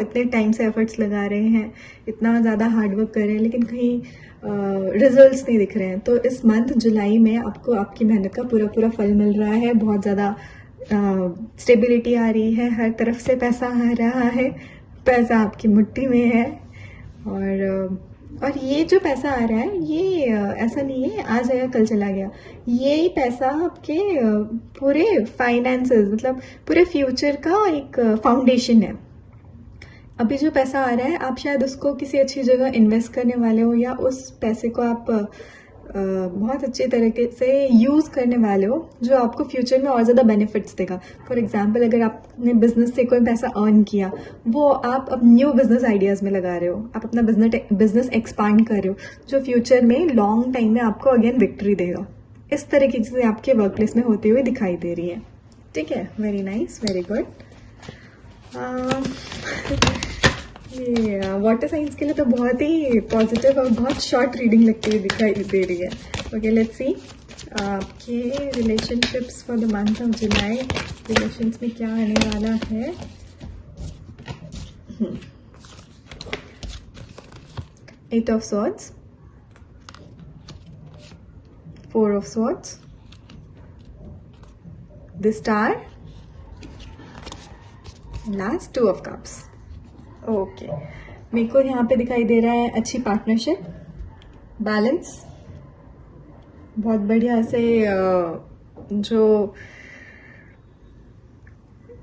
इतने टाइम से एफर्ट्स लगा रहे हैं, इतना ज़्यादा हार्डवर्क कर रहे हैं, लेकिन कहीं रिजल्ट्स नहीं दिख रहे हैं। तो इस मंथ जुलाई में आपको आपकी मेहनत का पूरा फल मिल रहा है। बहुत ज़्यादा स्टेबिलिटी आ रही है, हर तरफ से पैसा आ रहा है, पैसा आपकी मुट्ठी में है। और ये जो पैसा आ रहा है ये ऐसा नहीं है आज आया कल चला गया। ये पैसा आपके पूरे फाइनेंसेस, मतलब पूरे फ्यूचर का एक फाउंडेशन है। अभी जो पैसा आ रहा है आप शायद उसको किसी अच्छी जगह इन्वेस्ट करने वाले हो, या उस पैसे को आप बहुत अच्छे तरीके से यूज़ करने वाले हो जो आपको फ्यूचर में और ज़्यादा बेनिफिट्स देगा। फॉर एग्जांपल, अगर आपने बिजनेस से कोई पैसा अर्न किया, वो आप अब न्यू बिजनेस आइडियाज़ में लगा रहे हो, आप अपना बिजनेस एक्सपांड कर रहे हो, जो फ्यूचर में लॉन्ग टाइम में आपको अगेन विक्ट्री देगा। इस तरह की चीज़ें आपके वर्क प्लेस में होती हुई दिखाई दे रही है। ठीक है, वेरी नाइस, वेरी गुड। ये वाटर साइंस के लिए तो बहुत ही पॉजिटिव और बहुत शॉर्ट रीडिंग लगती हुई दिखाई दे रही है। ओके, लेट्स सी आपके relationships for the month of July. Relations में क्या आने वाला है? 8 of swords, 4 of swords, the star, last 2 of cups. Okay, मेरे को यहाँ पे दिखाई दे रहा है अच्छी पार्टनरशिप, बैलेंस, बहुत बढ़िया से जो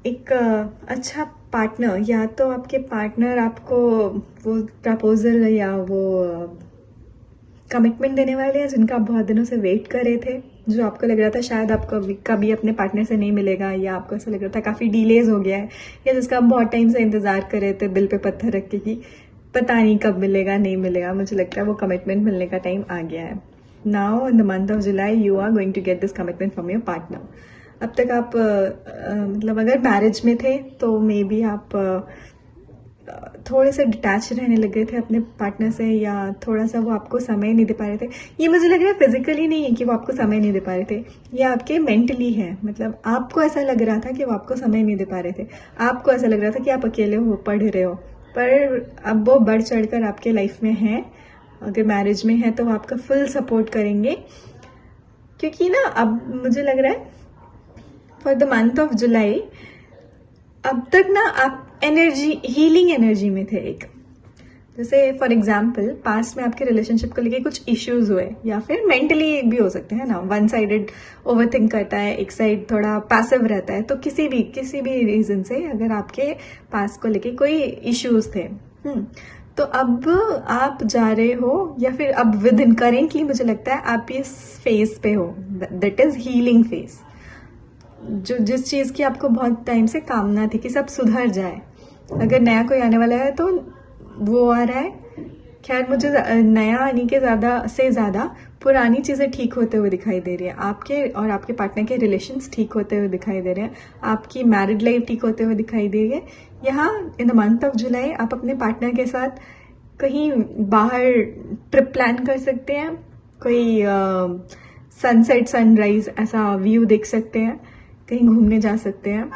एक अच्छा पार्टनर, या तो आपके पार्टनर आपको वो प्रपोजल या वो कमिटमेंट देने वाले हैं जिनका आप बहुत दिनों से वेट कर रहे थे, जो आपको लग रहा था शायद आपको कभी अपने पार्टनर से नहीं मिलेगा, या आपको ऐसा लग रहा था काफ़ी डिलेज हो गया है, या जिसका आप बहुत टाइम से इंतज़ार कर रहे थे दिल पे पत्थर रख के कि पता नहीं कब मिलेगा, नहीं मिलेगा। मुझे लगता है वो कमिटमेंट मिलने का टाइम आ गया है। Now in the month of July you are going to get this commitment from your partner. अब तक आप मतलब अगर मैरिज में थे तो मे बी आप थोड़े से डिटैच रहने लगे थे अपने पार्टनर से, या थोड़ा सा वो आपको समय नहीं दे पा रहे थे। ये मुझे लग रहा है फिजिकली नहीं है कि वो आपको समय नहीं दे पा रहे थे, ये आपके मेंटली है। मतलब आपको ऐसा लग रहा था कि वो आपको समय नहीं दे पा रहे थे, आपको ऐसा लग रहा था कि आप अकेले हो, पढ़ रहे हो, पर अब वो बढ़ चढ़ कर आपके लाइफ में है। अगर मैरिज में है तो वो आपका फुल सपोर्ट करेंगे, क्योंकि ना अब मुझे लग रहा है फॉर द मंथ ऑफ जुलाई अब तक ना आप एनर्जी, हीलिंग एनर्जी में थे एक। जैसे फॉर एग्जाम्पल पास्ट में आपके रिलेशनशिप को लेके कुछ इश्यूज हुए, या फिर मेंटली भी हो सकते हैं ना, वन साइडेड ओवरथिंक करता है, एक साइड थोड़ा पैसिव रहता है। तो किसी भी रीजन से अगर आपके पास्ट को लेके कोई इश्यूज थे, तो अब आप जा रहे हो, या फिर अब विद इन करेंटली मुझे लगता है आप इस फेज पे हो, दैट इज हीलिंग फेज। जो जिस चीज़ की आपको बहुत टाइम से कामना थी कि सब सुधर जाए, अगर नया कोई आने वाला है तो वो आ रहा है। खैर, मुझे नया आने के ज़्यादा पुरानी चीज़ें ठीक होते हुए दिखाई दे रही है। आपके और आपके पार्टनर के रिलेशंस ठीक होते हुए दिखाई दे रहे हैं, आपकी मैरिड लाइफ ठीक होते हुए दिखाई दे रही है। यहाँ इन द मंथ ऑफ जुलाई आप अपने पार्टनर के साथ कहीं बाहर ट्रिप प्लान कर सकते हैं, कोई सनसेट सनराइज ऐसा व्यू देख सकते हैं, कहीं घूमने जा सकते हैं।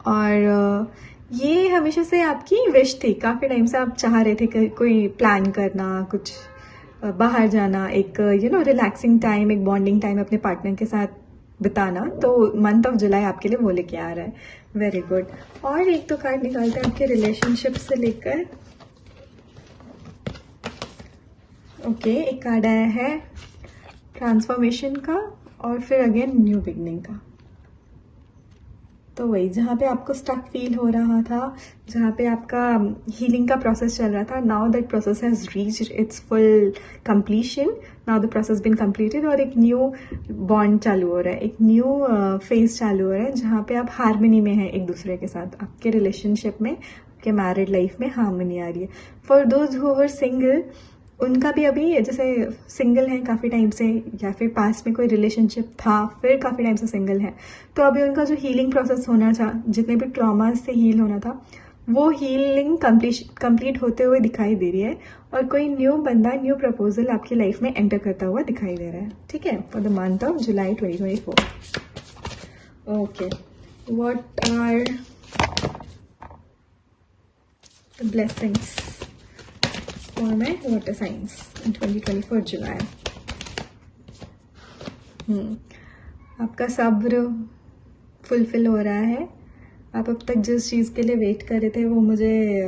और ये हमेशा से आपकी विश थी, काफ़ी टाइम से आप चाह रहे थे कि कोई प्लान करना, कुछ बाहर जाना, एक रिलैक्सिंग टाइम, एक बॉन्डिंग टाइम अपने पार्टनर के साथ बिताना। तो मंथ ऑफ जुलाई आपके लिए वो लेके आ रहा है। Very good. और एक तो कार्ड निकालते हैं आपके रिलेशनशिप से लेकर। ओके, एक कार्ड आया है ट्रांसफॉर्मेशन का और फिर अगेन न्यू बिगनिंग का। तो वही, जहाँ पे आपको स्टक फील हो रहा था, जहाँ पे आपका हीलिंग का प्रोसेस चल रहा था, now that process has reached its full completion. Now the process been completed और एक न्यू बॉन्ड चालू हो रहा है, एक न्यू फेज चालू हो रहा है, जहाँ पे आप हार्मनी में हैं एक दूसरे के साथ। आपके रिलेशनशिप में, आपके मैरिड लाइफ में हार्मनी आ रही है। For those who were single, उनका भी अभी, जैसे सिंगल हैं काफ़ी टाइम से, या फिर पास्ट में कोई रिलेशनशिप था फिर काफ़ी टाइम से सिंगल है, तो अभी उनका जो हीलिंग प्रोसेस होना था, जितने भी ट्रॉमास से हील होना था, वो हीलिंग कंप्लीट होते हुए दिखाई दे रही है। और कोई न्यू बंदा, न्यू प्रपोजल आपकी लाइफ में एंटर करता हुआ दिखाई दे रहा है। ठीक है, for the month of July 2024। Okay, what are the blessings for my water signs in 2024 July. आपका सब्र फुलफिल हो रहा है। आप अब तक जिस चीज़ के लिए वेट कर रहे थे, वो मुझे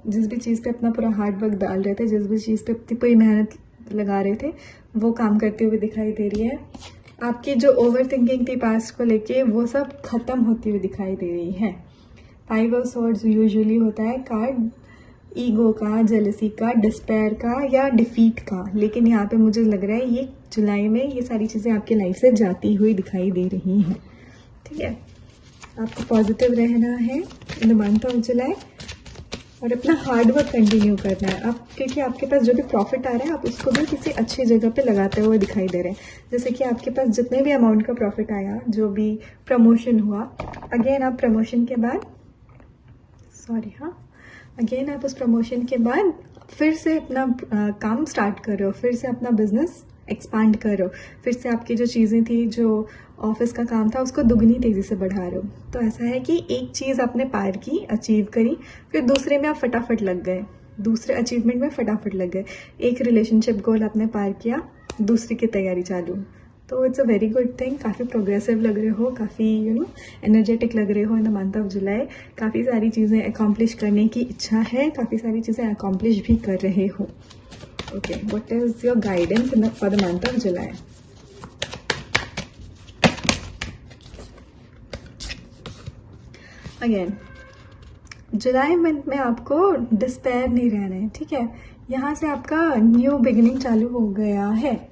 जिस भी चीज़ पे अपना पूरा हार्ड वर्क डाल रहे थे, जिस भी चीज़ पे अपनी पूरी मेहनत लगा रहे थे, वो काम करते हुए दिखाई दे रही है। आपकी जो ओवर थिंकिंग थी पास्ट को लेके, वो सब खत्म होती हुई दिखाई दे रही है। 5 ऑफ स्वॉर्ड्स यूजुअली होता है कार्ड ईगो का, जेलसी का, डिस्पेयर का या डिफीट का, लेकिन यहाँ पे मुझे लग रहा है ये जुलाई में ये सारी चीज़ें आपकी लाइफ से जाती हुई दिखाई दे रही हैं। ठीक है, आपको पॉजिटिव रहना है इन द मंथ ऑफ जुलाई और अपना हार्ड वर्क कंटिन्यू करना है आप, क्योंकि आपके पास जो भी प्रॉफिट आ रहा है, आप उसको भी किसी अच्छी जगह पे लगाते हुए दिखाई दे रहे हैं। जैसे कि आपके पास जितने भी अमाउंट का प्रॉफिट आया, जो भी प्रमोशन हुआ, अगेन आप प्रमोशन के बाद अगेन आप उस प्रमोशन के बाद फिर से अपना काम स्टार्ट कर रहे हो, फिर से अपना बिजनेस एक्सपांड कर रहे हो, फिर से आपकी जो चीज़ें थी, जो ऑफिस का काम था, उसको दुगनी तेज़ी से बढ़ा रहे हो। तो ऐसा है कि एक चीज़ आपने पार की, अचीव करी, फिर दूसरे में आप फटाफट लग गए, दूसरे अचीवमेंट में फटाफट लग गए। एक रिलेशनशिप गोल आपने पार किया, दूसरी की तैयारी चालू। तो it's a very good thing. काफ़ी प्रोग्रेसिव लग रहे हो, काफ़ी एनर्जेटिक लग रहे हो इन द मंथ ऑफ जुलाई। काफ़ी सारी चीज़ें अकॉम्प्लिश करने की इच्छा है, काफ़ी सारी चीज़ें अकॉम्प्लिश भी कर रहे हो। Okay, what is your guidance for the month of July? Again, July month में आपको डिस्पेयर नहीं रहना है। ठीक है, यहाँ से आपका न्यू बिगिनिंग चालू हो गया है,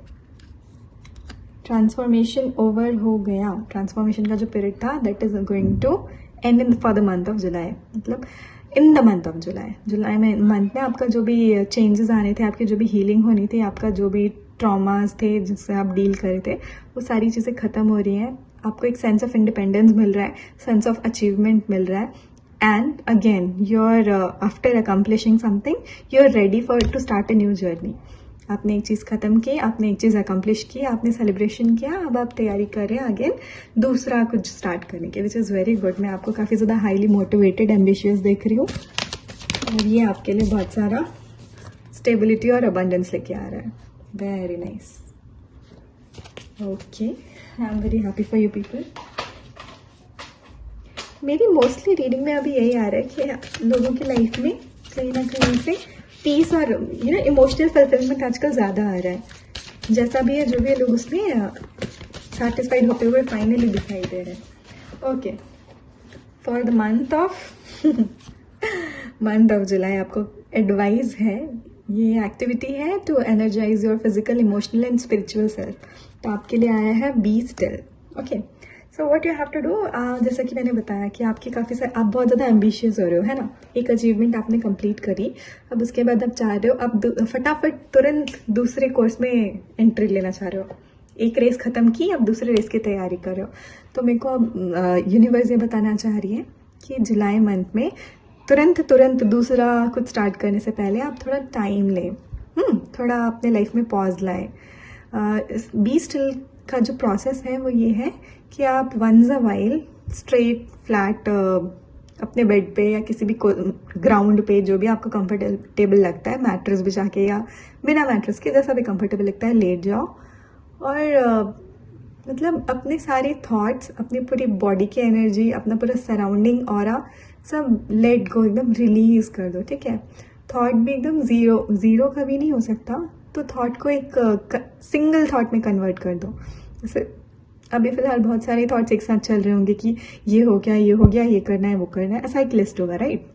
ट्रांसफॉर्मेशन ओवर हो गया। ट्रांसफॉर्मेशन का जो पीरियड था, that is going to end in for the month of July. मतलब in the month of July में मंथ में आपका जो भी चेंजेस आने थे, आपकी जो भी हीलिंग होनी थी, आपका जो भी ट्रॉमास थे जिससे आप डील कर रहे थे, वो सारी चीज़ें ख़त्म हो रही हैं। आपको एक सेंस ऑफ इंडिपेंडेंस मिल रहा है, सेंस ऑफ अचीवमेंट मिल रहा है, and again you're after accomplishing something, you're ready for to start a new journey। आपने एक चीज़ ख़त्म की, आपने एक चीज़ अकम्प्लिश की, आपने सेलिब्रेशन किया, अब आप तैयारी कर रहे हैं अगेन दूसरा कुछ स्टार्ट करने की, विच इज़ वेरी गुड। मैं आपको काफ़ी ज़्यादा हाईली मोटिवेटेड, एम्बिशियस देख रही हूँ, और ये आपके लिए बहुत सारा स्टेबिलिटी और अबंडेंस लेके आ रहा है। Very nice. Okay, I am very happy for you people. मेरी मोस्टली रीडिंग में अभी यही आ रहा है कि लोगों की लाइफ में कहीं ना कहीं से पीस और इमोशनल फुलफिलमेंट आजकल ज़्यादा आ रहा है। जैसा भी है, जो भी है, लोग उसमें सेटिस्फाइड होते हुए फाइनली दिखाई दे रहे हैं। Okay, for the month of July आपको एडवाइस है, ये एक्टिविटी है to energise your physical, emotional and spiritual self. तो आपके लिए आया है be still. Okay, so what you have to do, जैसा कि मैंने बताया कि आपकी काफ़ी सारे, आप बहुत ज़्यादा एम्बिशियस हो रहे हो, है ना। एक अचीवमेंट आपने कंप्लीट करी, अब उसके बाद आप चाह रहे हो, अब फटाफट तुरंत दूसरे कोर्स में एंट्री लेना चाह रहे हो। एक रेस ख़त्म की, अब दूसरे रेस की तैयारी कर रहे हो। तो मेरे को अब यूनिवर्स ये बताना चाह रही है कि जुलाई मंथ में तुरंत तुरंत दूसरा कुछ स्टार्ट करने से पहले आप थोड़ा टाइम लें, थोड़ा अपने लाइफ में पॉज लाएं। बी स्टिल का जो प्रोसेस है वो ये है कि आप once a while straight flat अपने बेड पे या किसी भी ग्राउंड पे जो भी आपको कंफर्टेबल लगता है, मैट्रेस बिछा के या बिना मैट्रेस के, जैसा भी कंफर्टेबल लगता है, लेट जाओ और मतलब अपने सारे थॉट्स, अपनी पूरी बॉडी की एनर्जी, अपना पूरा सराउंडिंग ऑरा सब लेट गो, एकदम रिलीज कर दो। ठीक है, थॉट भी एकदम ज़ीरो कभी नहीं हो सकता, तो थॉट को एक सिंगल थॉट में कन्वर्ट कर दो। जैसे अभी फ़िलहाल बहुत सारे थॉट्स एक साथ चल रहे होंगे कि ये हो गया, ये हो गया, ये करना है, वो करना है, ऐसा एक लिस्ट होगा, राइट?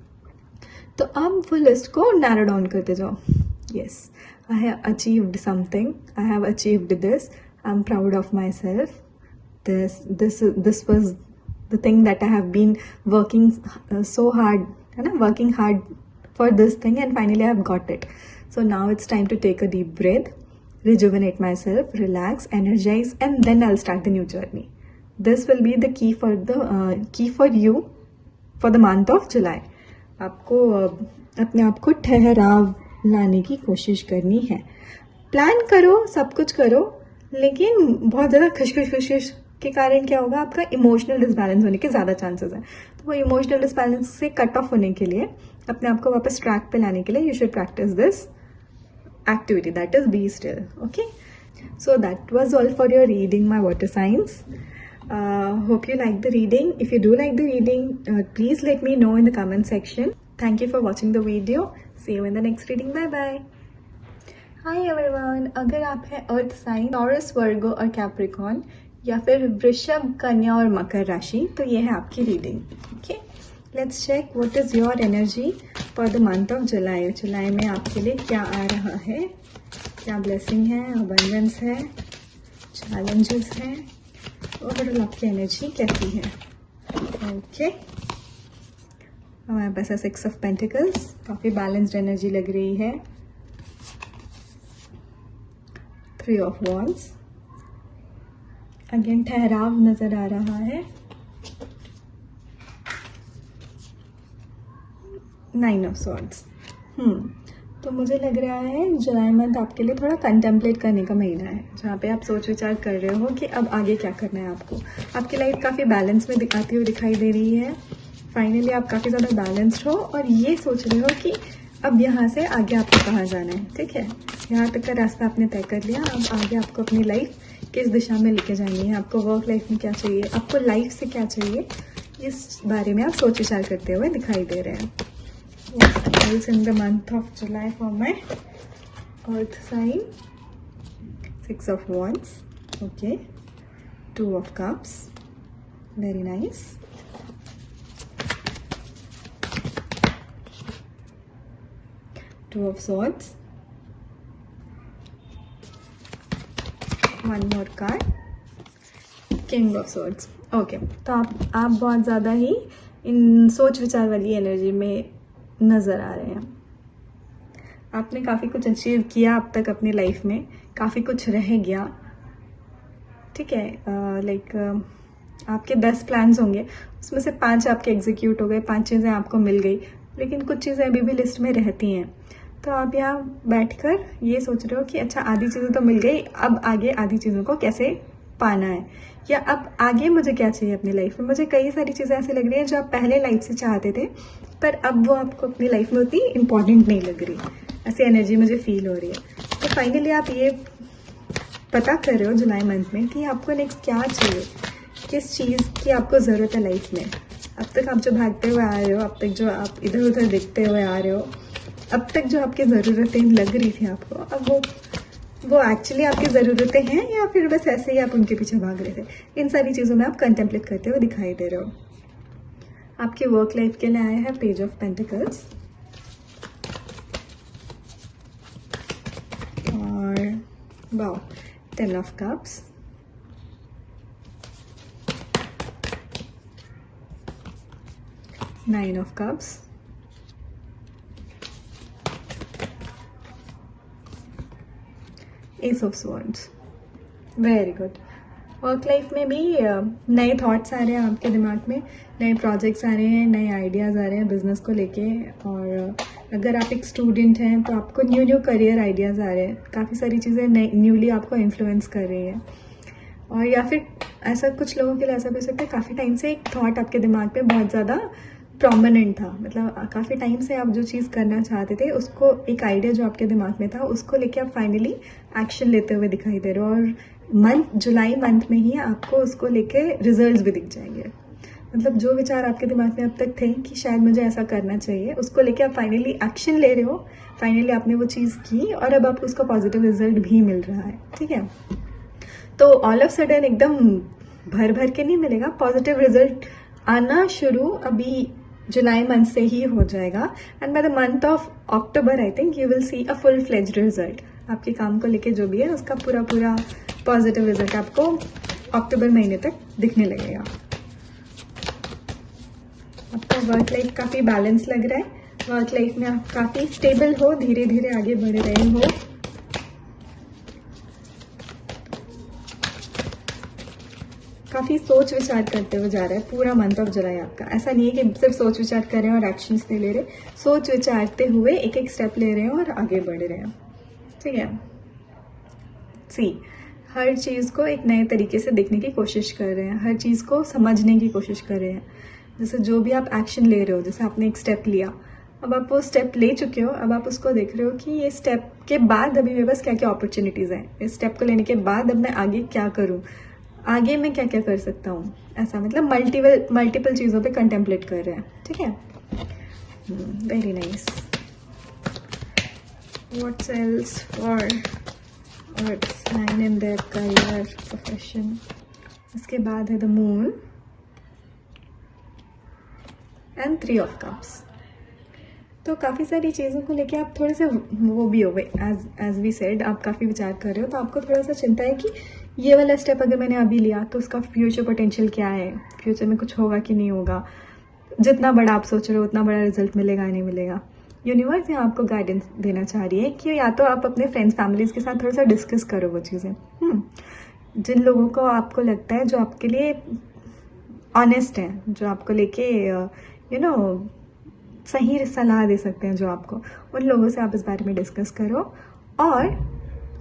तो अब वो लिस्ट को नैरो डाउन करते जाओ। Yes, I have achieved something, I have achieved this, I am proud of my self, this was the thing that I have been working so hard, है ना, working hard for this thing and finally I have got it. So now it's time to take a deep breath, rejuvenate myself, relax, energize, and then I'll start the new journey. This will be the key for you for the month of July. आपको अपने आप को ठहराव लाने की कोशिश करनी है। प्लान करो, सब कुछ करो, लेकिन बहुत ज़्यादा खुश के कारण क्या होगा, आपका इमोशनल डिसबैलेंस होने के ज़्यादा चांसेस हैं। तो वो इमोशनल डिसबैलेंस से कट ऑफ होने के लिए, अपने आप को वापस ट्रैक पे लाने के लिए, you should practice this activity, that is be still. Okay, so that was all for your reading, my water signs. Hope you like the reading. If you do like the reading, please let me know in the comment section. Thank you for watching the video. See you in the next reading. Bye bye. Hi everyone, अगर आप हैं अर्थ साइन, टॉरस, वर्गो और कैप्रिकॉर्न, या फिर वृषभ, कन्या और मकर राशि, तो ये है आपकी reading. Okay, let's check what is your energy for the month of July. जुलाई में आपके लिए क्या आ रहा है, क्या ब्लेसिंग है, अबंडेंस है, चैलेंजेस हैं, ओवरऑल आपकी एनर्जी कैसी है। ओके, हमारे पास है 6 ऑफ पेंटिकल्स, काफ़ी बैलेंस्ड एनर्जी लग रही है। 3 ऑफ वॉन्ड्स, अगेन ठहराव नजर आ रहा है। 9 ऑफ सॉर्ड्स। तो मुझे लग रहा है जुलाई मंथ आपके लिए थोड़ा कंटेम्पलेट करने का महीना है, जहाँ पे आप सोच विचार कर रहे हो कि अब आगे क्या करना है आपको। आपकी लाइफ काफ़ी बैलेंस में आती हुई दिखाई दे रही है। फाइनली आप काफ़ी ज़्यादा बैलेंस्ड हो और ये सोच रहे हो कि अब यहाँ से आगे आपको कहाँ जाना है। ठीक है, यहाँ तक का रास्ता आपने तय कर लिया, अब आगे आपको अपनी लाइफ किस दिशा में लेके जानी है, आपको वर्क लाइफ में क्या चाहिए, आपको लाइफ से क्या चाहिए, इस बारे में आप सोच विचार करते हुए दिखाई दे रहे हैं। In the month of July for my earth sign, 6 of wands, okay, 2 of cups, very nice, 2 of swords, 1 more card, King of Swords. Okay, तो आप बहुत ज़्यादा ही इन सोच विचार वाली एनर्जी में नज़र आ रहे हैं। आपने काफ़ी कुछ अचीव किया अब तक अपनी लाइफ में, काफ़ी कुछ रह गया। ठीक है, लाइक आपके 10 प्लान्स होंगे, उसमें से 5 आपके एग्जीक्यूट हो गए, 5 चीज़ें आपको मिल गई, लेकिन कुछ चीज़ें अभी भी लिस्ट में रहती हैं। तो आप यहाँ बैठकर ये सोच रहे हो कि अच्छा, आधी चीज़ें तो मिल गई, अब आगे आधी चीज़ों को कैसे पाना है, या अब आगे मुझे क्या चाहिए अपनी लाइफ में। मुझे कई सारी चीज़ें ऐसी लग रही हैं जो आप पहले लाइफ से चाहते थे, पर अब वो आपको अपनी लाइफ में उतनी इम्पॉर्टेंट नहीं लग रही, ऐसी एनर्जी मुझे फील हो रही है। तो फाइनली आप ये पता कर रहे हो जुलाई मंथ में कि आपको नेक्स्ट क्या चाहिए, किस चीज़ की आपको ज़रूरत है लाइफ में। अब तक आप जो भागते हुए आ रहे हो, अब तक जो आप इधर उधर देखते हुए आ रहे हो, अब तक जो आपकी ज़रूरतें लग रही थी आपको, अब वो एक्चुअली आपकी ज़रूरतें हैं या फिर बस ऐसे ही आप उनके पीछे भाग रहे थे। इन सारी चीज़ों में आप कंटेम्पलेट करते हुए दिखाई दे रहे हो। आपकी वर्क लाइफ के लिए आया है पेज ऑफ पेंटिकल्स और wow 10 of cups, nine of cups, Ace of Swords. Very good. Work life में भी नए थॉट्स आ रहे हैं आपके दिमाग में, नए प्रोजेक्ट्स आ रहे हैं, नए आइडियाज़ आ रहे हैं बिजनेस को लेके। और अगर आप एक स्टूडेंट हैं तो आपको न्यू करियर आइडियाज़ आ रहे हैं, काफ़ी सारी चीज़ें न्यूली आपको इन्फ्लुएंस कर रही है। और या फिर ऐसा कुछ लोगों के लिए ऐसा भी हो सकता है काफ़ी टाइम से एक थॉट आपके दिमाग में बहुत ज़्यादा प्रोमिनेंट था, मतलब काफ़ी टाइम से आप जो चीज़ करना चाहते थे उसको, एक आइडिया जो आपके दिमाग में था उसको लेके आप फाइनली एक्शन लेते हुए दिखाई दे रहे हो। और जुलाई मंथ में ही आपको उसको लेके रिजल्ट्स भी दिख जाएंगे। मतलब जो विचार आपके दिमाग में अब तक थे कि शायद मुझे ऐसा करना चाहिए, उसको लेके आप फाइनली एक्शन ले रहे हो, फाइनली आपने वो चीज़ की और अब आपको उसका पॉजिटिव रिजल्ट भी मिल रहा है। ठीक है, तो ऑल ऑफ सडन एकदम भर भर के नहीं मिलेगा, पॉजिटिव रिजल्ट आना शुरू अभी जुलाई मंथ से ही हो जाएगा। And by the month of October I think you will see a full fledged result. आपके काम को लेके जो भी है उसका पूरा पूरा पॉजिटिव रिजल्ट आपको अक्टूबर महीने तक दिखने लगेगा। आपका वर्क लाइफ काफ़ी बैलेंस लग रहा है, वर्क लाइफ में आप काफ़ी स्टेबल हो, धीरे धीरे आगे बढ़ रहे हो। काफ़ी सोच विचार करते हुए जा रहा है पूरा मंथ ऑफ जुलाई आपका। ऐसा नहीं है कि सिर्फ सोच विचार कर रहे हैं और एक्शंस नहीं ले रहे, सोच विचारते हुए एक एक स्टेप ले रहे हैं और आगे बढ़ रहे हैं। ठीक है, सी हर चीज़ को एक नए तरीके से देखने की कोशिश कर रहे हैं, हर चीज़ को समझने की कोशिश कर रहे हैं। जैसे जो भी आप एक्शन ले रहे हो, जैसे आपने एक स्टेप लिया, अब आप वो स्टेप ले चुके हो, अब आप उसको देख रहे हो कि ये स्टेप के बाद अभी मेरे पास क्या क्या अपॉर्चुनिटीज़ हैं, इस स्टेप को लेने के बाद अब मैं आगे क्या करूँ, आगे मैं क्या क्या कर सकता हूँ। ऐसा मतलब मल्टीपल चीज़ों पे कंटेम्पलेट कर रहे हैं। ठीक है, very nice. What's else for earth sign in their career profession. इसके बाद है the moon and 3 of cups. तो काफ़ी सारी चीज़ों को लेके आप थोड़े से वो भी हो गए, एज वी सेड आप काफ़ी विचार कर रहे हो, तो आपको थोड़ा सा चिंता है कि ये वाला स्टेप अगर मैंने अभी लिया तो उसका फ्यूचर पोटेंशियल क्या है, फ्यूचर में कुछ होगा कि नहीं होगा, जितना बड़ा आप सोच रहे हो उतना बड़ा रिजल्ट मिलेगा नहीं मिलेगा। यूनिवर्स यहाँ आपको गाइडेंस देना चाह रही है कि या तो आप अपने फ्रेंड्स फैमिलीज़ के साथ थोड़ा सा डिस्कस करो वो चीज़ें, जिन लोगों को आपको लगता है जो आपके लिए ऑनेस्ट हैं, जो आपको लेके सही सलाह दे सकते हैं, जो आपको, उन लोगों से आप इस बारे में डिस्कस करो और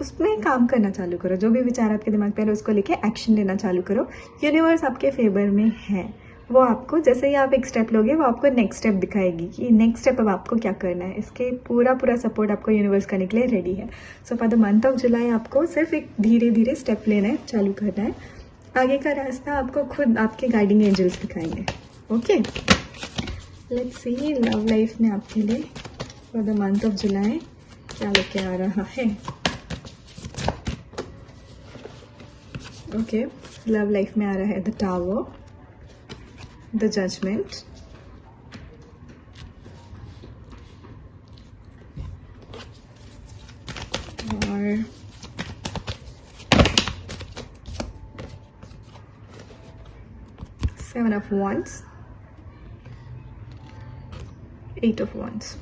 उसमें काम करना चालू करो। जो भी विचार आपके दिमाग पे आ रहे उसको लेके एक्शन लेना चालू करो। यूनिवर्स आपके फेवर में है, वो आपको जैसे ही आप एक स्टेप लोगे वो आपको नेक्स्ट स्टेप दिखाएगी कि नेक्स्ट स्टेप अब आपको क्या करना है। इसके पूरा सपोर्ट आपको यूनिवर्स करने के लिए रेडी है। So for the month of July आपको सिर्फ एक धीरे धीरे स्टेप लेना है, चालू करना है, आगे का रास्ता आपको खुद आपके गाइडिंग एंजल्स दिखाएंगे। Okay, let's see love life में आपके लिए फॉर द मंथ ऑफ जुलाई क्या लेके आ रहा है। ओके, लव लाइफ में आ रहा है द टावर, द जजमेंट, और seven of wands, 8 of wands।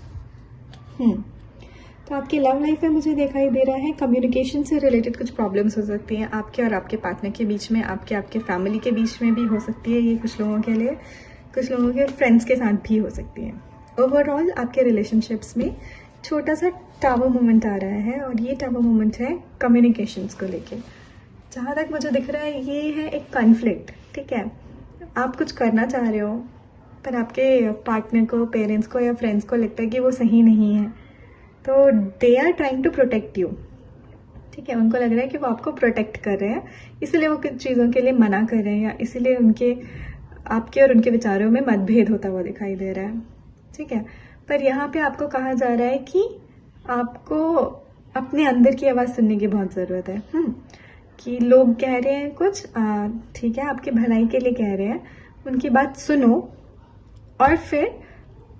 तो आपकी लव लाइफ में मुझे दिखाई दे रहा है कम्युनिकेशन से रिलेटेड कुछ प्रॉब्लम्स हो सकती हैं आपके और आपके पार्टनर के बीच में, आपके फैमिली के बीच में भी हो सकती है ये कुछ लोगों के लिए, कुछ लोगों के फ्रेंड्स के साथ भी हो सकती है। ओवरऑल आपके रिलेशनशिप्स में छोटा सा टावर मोमेंट आ रहा है और ये टावर मोमेंट है कम्युनिकेशंस को लेके। जहाँ तक मुझे दिख रहा है ये है एक कॉन्फ्लिक्ट। ठीक है, आप कुछ करना चाह रहे हो पर आपके पार्टनर को, पेरेंट्स को या फ्रेंड्स को लगता है कि वो सही नहीं है, तो they are trying to protect you. ठीक है, उनको लग रहा है कि वो आपको प्रोटेक्ट कर रहे हैं, इसलिए वो कुछ चीज़ों के लिए मना कर रहे हैं या इसीलिए आपके और उनके विचारों में मतभेद होता हुआ दिखाई दे रहा है। ठीक है, पर यहाँ पे आपको कहा जा रहा है कि आपको अपने अंदर की आवाज़ सुनने की बहुत ज़रूरत है। कि लोग कह रहे हैं कुछ, ठीक है, आपकी भलाई के लिए कह रहे हैं, उनकी बात सुनो और फिर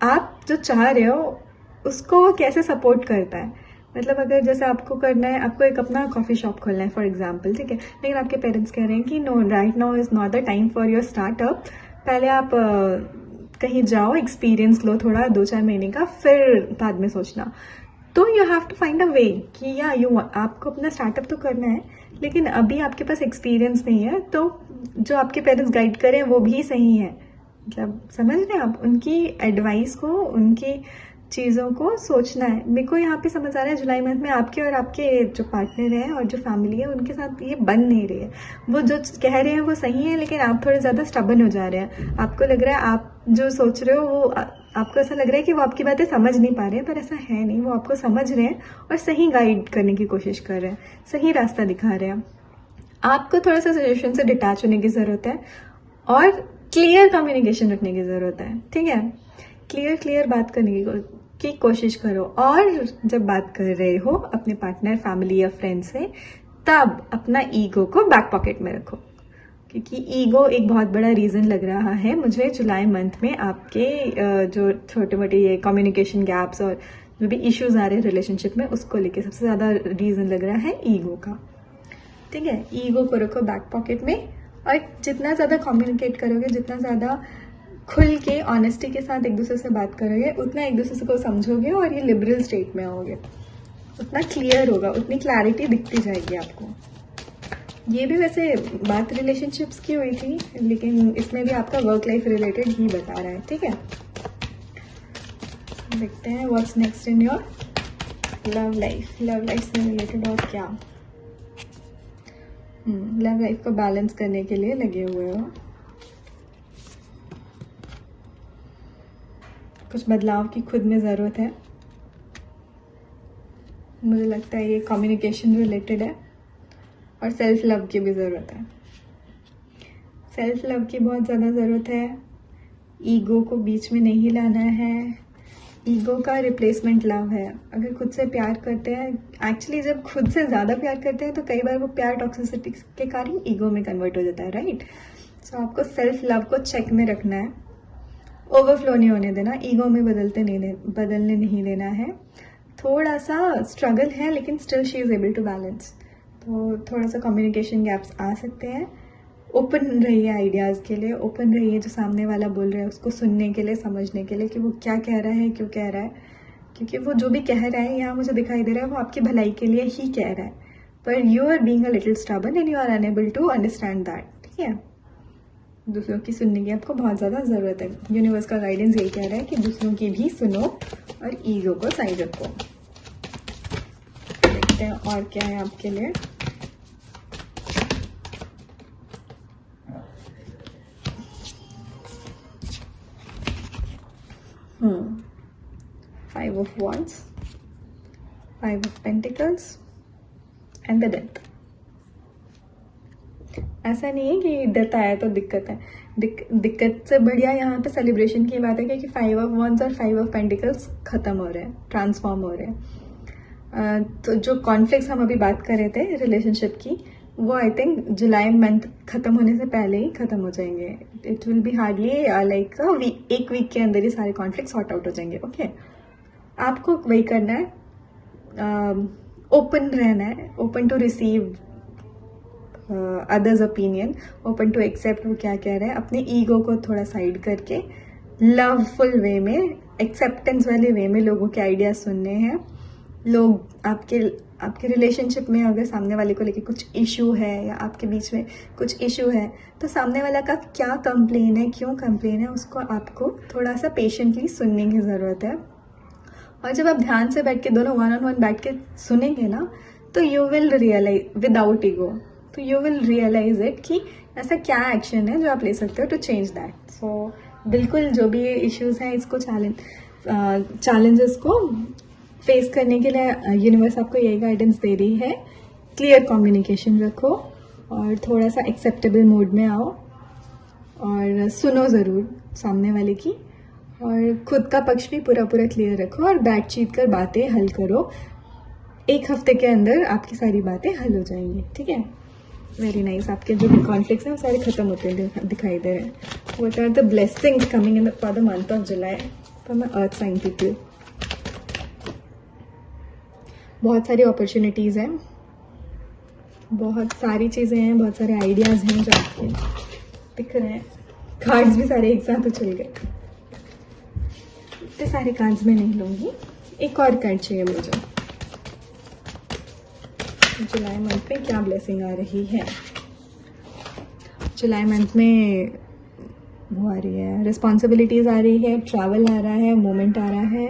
आप जो चाह रहे हो उसको वो कैसे सपोर्ट करता है। मतलब अगर जैसे आपको करना है, आपको एक अपना कॉफ़ी शॉप खोलना है फॉर एग्जांपल, ठीक है, लेकिन आपके पेरेंट्स कह रहे हैं कि no, right now is not the time for your startup, पहले आप कहीं जाओ, एक्सपीरियंस लो थोड़ा 2-4 महीने का, फिर बाद में सोचना। तो you have to find a way कि या यू आपको अपना स्टार्टअप तो करना है, लेकिन अभी आपके पास एक्सपीरियंस नहीं है, तो जो आपके पेरेंट्स गाइड करें वो भी सही है। मतलब समझ रहे हैं आप, उनकी एडवाइस को, उनकी चीज़ों को सोचना है। मेरे को यहाँ पे समझ आ रहा है जुलाई मंथ में आपके और आपके जो पार्टनर है और जो फैमिली है उनके साथ ये बन नहीं रही है। वो जो कह रहे हैं वो सही है, लेकिन आप थोड़े ज़्यादा स्टबन हो जा रहे हैं। आपको लग रहा है आप जो सोच रहे हो वो आपको ऐसा लग रहा है कि वो आपकी बातें समझ नहीं पा रहे हैं, पर ऐसा है नहीं। वो आपको समझ रहे हैं और सही गाइड करने की कोशिश कर रहे हैं, सही रास्ता दिखा रहे हैं। आपको थोड़ा सा सिचुएशन से डिटैच होने की ज़रूरत है और क्लियर कम्युनिकेशन रखने की ज़रूरत है। ठीक है, क्लियर बात करने की कोशिश करो। और जब बात कर रहे हो अपने पार्टनर, फैमिली या फ्रेंड से, तब अपना ईगो को बैक पॉकेट में रखो, क्योंकि ईगो एक बहुत बड़ा रीज़न लग रहा है मुझे जुलाई मंथ में आपके जो छोटे मोटे ये कम्युनिकेशन गैप्स और जो भी इश्यूज आ रहे हैं रिलेशनशिप में, उसको लेके सबसे ज़्यादा रीज़न लग रहा है ईगो का। ठीक है, ईगो को रखो बैक पॉकेट में, और जितना ज़्यादा कम्युनिकेट करोगे, जितना ज़्यादा खुल के ऑनेस्टी के साथ एक दूसरे से बात करोगे, उतना एक दूसरे को समझोगे और ये लिबरल स्टेट में आओगे, उतना क्लियर होगा, उतनी क्लैरिटी दिखती जाएगी आपको। ये भी वैसे बात रिलेशनशिप्स की हुई थी, लेकिन इसमें भी आपका वर्क लाइफ रिलेटेड ही बता रहा है। ठीक है, देखते हैं what's next in your love life. Love life से रिलेटेड और क्या? लव लाइफ को बैलेंस करने के लिए लगे हुए हो, कुछ बदलाव की खुद में ज़रूरत है। मुझे लगता है ये कम्युनिकेशन रिलेटेड है और सेल्फ लव की भी ज़रूरत है। सेल्फ लव की बहुत ज़्यादा ज़रूरत है। ईगो को बीच में नहीं लाना है। ईगो का रिप्लेसमेंट लव है। अगर खुद से प्यार करते हैं, एक्चुअली जब खुद से ज़्यादा प्यार करते हैं तो कई बार वो प्यार टॉक्सिसिटी के कारण ईगो में कन्वर्ट हो जाता है, राइट? सो आपको सेल्फ लव को चेक में रखना है, ओवरफ्लो नहीं होने देना, ईगो में बदलने नहीं देना है। थोड़ा सा स्ट्रगल है, लेकिन still she is able to balance. तो थोड़ा सा कम्युनिकेशन गैप्स आ सकते हैं। ओपन रहिए आइडियाज़ के लिए, ओपन रहिए जो सामने वाला बोल रहा है उसको सुनने के लिए, समझने के लिए कि वो क्या कह रहा है, क्यों कह रहा है। क्योंकि वो जो भी कह रहा है यहाँ मुझे दिखाई दे रहा है वो आपकी भलाई के लिए ही कह रहा है, पर you are being a little stubborn and you are unable to understand that. ठीक है, दूसरों की सुनने की आपको बहुत ज़्यादा ज़रूरत है। यूनिवर्स का गाइडेंस यही कह रहा है कि दूसरों की भी सुनो और ईगो को साइड रखो। देखते हैं और क्या है आपके लिए। Five of Wands, Five of Pentacles and the Death। ऐसा नहीं है कि डेथ आया तो दिक्कत है, दिक्कत से बढ़िया यहाँ पे सेलिब्रेशन की बात है, क्योंकि 5 ऑफ वॉन्ड्स और 5 ऑफ पेंटिकल्स खत्म हो रहे हैं, ट्रांसफॉर्म हो रहे हैं। तो जो कॉन्फ्लिक्ट्स हम अभी बात कर रहे थे रिलेशनशिप की, वो आई थिंक जुलाई मंथ खत्म होने से पहले ही खत्म हो जाएंगे। It will be hardly like एक वीक के अंदर ही सारे कॉन्फ्लिक्ट सॉर्ट आउट हो जाएंगे। ओके, आपको वही करना है, ओपन रहना है, open to receive others opinion, open to accept वो क्या कह रहे हैं। अपने ईगो को थोड़ा साइड करके लवफुल वे में, एक्सेप्टेंस वाले वे में लोगों के आइडियाज सुनने हैं। लोग आपके रिलेशनशिप में अगर सामने वाले को लेके कुछ इशू है या आपके बीच में कुछ इशू है, तो सामने वाला का क्या कंप्लेन है, क्यों कंप्लेन है, उसको आपको थोड़ा सा पेशेंटली सुनने की ज़रूरत है। और जब आप ध्यान से बैठ के दोनों 1-on-1 बैठ के सुनेंगे ना, तो you will realise without ego, तो यू विल रियलाइज इट कि ऐसा क्या एक्शन है जो आप ले सकते हो टू चेंज दैट। सो बिल्कुल जो भी इश्यूज हैं, इसको चैलेंजेस को फेस करने के लिए यूनिवर्स आपको यही गाइडेंस दे रही है। क्लियर कम्युनिकेशन रखो और थोड़ा सा एक्सेप्टेबल मोड में आओ और सुनो ज़रूर सामने वाले की, और खुद का पक्ष भी पूरा क्लियर रखो और बातचीत कर बातें हल करो। 1 हफ्ते के अंदर आपकी सारी बातें हल हो जाएंगी। ठीक है, वेरी नाइस। आपके जो भी कॉन्फ्लिक्ट्स हैं वो सारे खत्म होते हैं दिखाई दे रहे हैं। What are the blessings coming in for the month of July for my earth sign people? बहुत सारी अपॉर्चुनिटीज़ हैं, बहुत सारी चीज़ें हैं, बहुत सारे आइडियाज़ हैं जो आपके दिख रहे हैं। कार्ड्स भी सारे एक साथ उछल गए, इतने सारे कार्ड्स मैं नहीं लूँगी, एक और कार्ड चाहिए मुझे। जुलाई मंथ में क्या ब्लेसिंग आ रही है? जुलाई मंथ में वो आ रही है, रिस्पॉन्सिबिलिटीज़ आ रही है, ट्रैवल आ रहा है, मोमेंट आ रहा है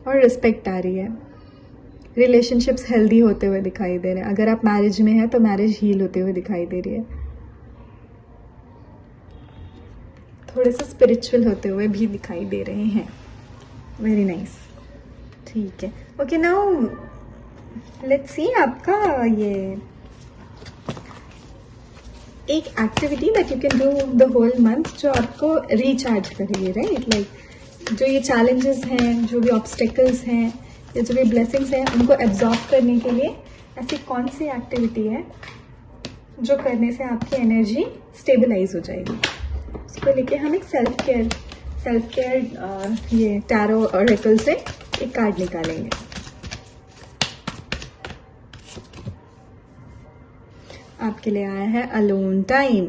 और रिस्पेक्ट आ रही है। रिलेशनशिप्स हेल्दी होते हुए दिखाई दे रहे हैं। अगर आप मैरिज में हैं तो मैरिज हील होते हुए दिखाई दे रही है। थोड़े से स्पिरिचुअल होते हुए भी दिखाई दे रहे हैं। Very nice. ठीक है, ओके, नाउ लेट्स सी आपका ये एक activity that you can do the whole month जो आपको रिचार्ज करेगी, राइट? लाइक जो ये चैलेंजेस हैं, जो भी ऑब्स्टेकल्स हैं या जो भी ब्लेसिंग्स हैं, उनको एब्जॉर्ब करने के लिए ऐसी कौन सी एक्टिविटी है जो करने से आपकी एनर्जी स्टेबलाइज हो जाएगी? उसको लेके हम एक सेल्फ केयर ये टैरो ऑरेकल से एक कार्ड निकालेंगे। आपके लिए आया है अलोन टाइम।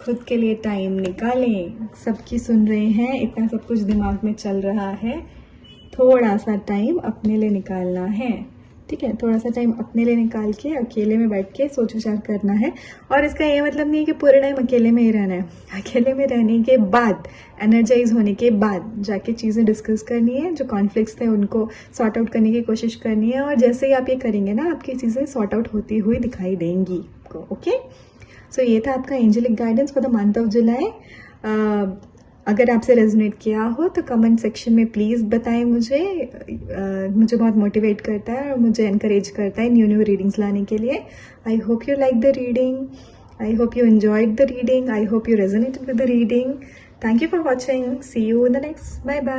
खुद के लिए टाइम निकालें। सबकी सुन रहे हैं, इतना सब कुछ दिमाग में चल रहा है, थोड़ा सा टाइम अपने लिए निकालना है, ठीक है? थोड़ा सा टाइम अपने लिए निकाल के अकेले में बैठ के सोच विचार करना है। और इसका ये मतलब नहीं है कि पूरे टाइम अकेले में ही रहना है। अकेले में रहने के बाद, एनर्जाइज होने के बाद जाके चीज़ें डिस्कस करनी है, जो कॉन्फ्लिक्ट्स थे उनको सॉर्ट आउट करने की कोशिश करनी है। और जैसे ही आप ये करेंगे ना, आपकी चीज़ें सॉर्ट आउट होती हुई दिखाई देंगी आपको। ओके, सो ये था आपका angelic guidance for the month of July. अगर आपसे रेजोनेट किया हो तो कमेंट सेक्शन में प्लीज़ बताएं मुझे। मुझे बहुत मोटिवेट करता है और मुझे एनकरेज करता है न्यू रीडिंग्स लाने के लिए। I hope you like the reading, I hope you enjoyed the reading, I hope you resonated with the reading. Thank you for watching, see you in the next, bye bye.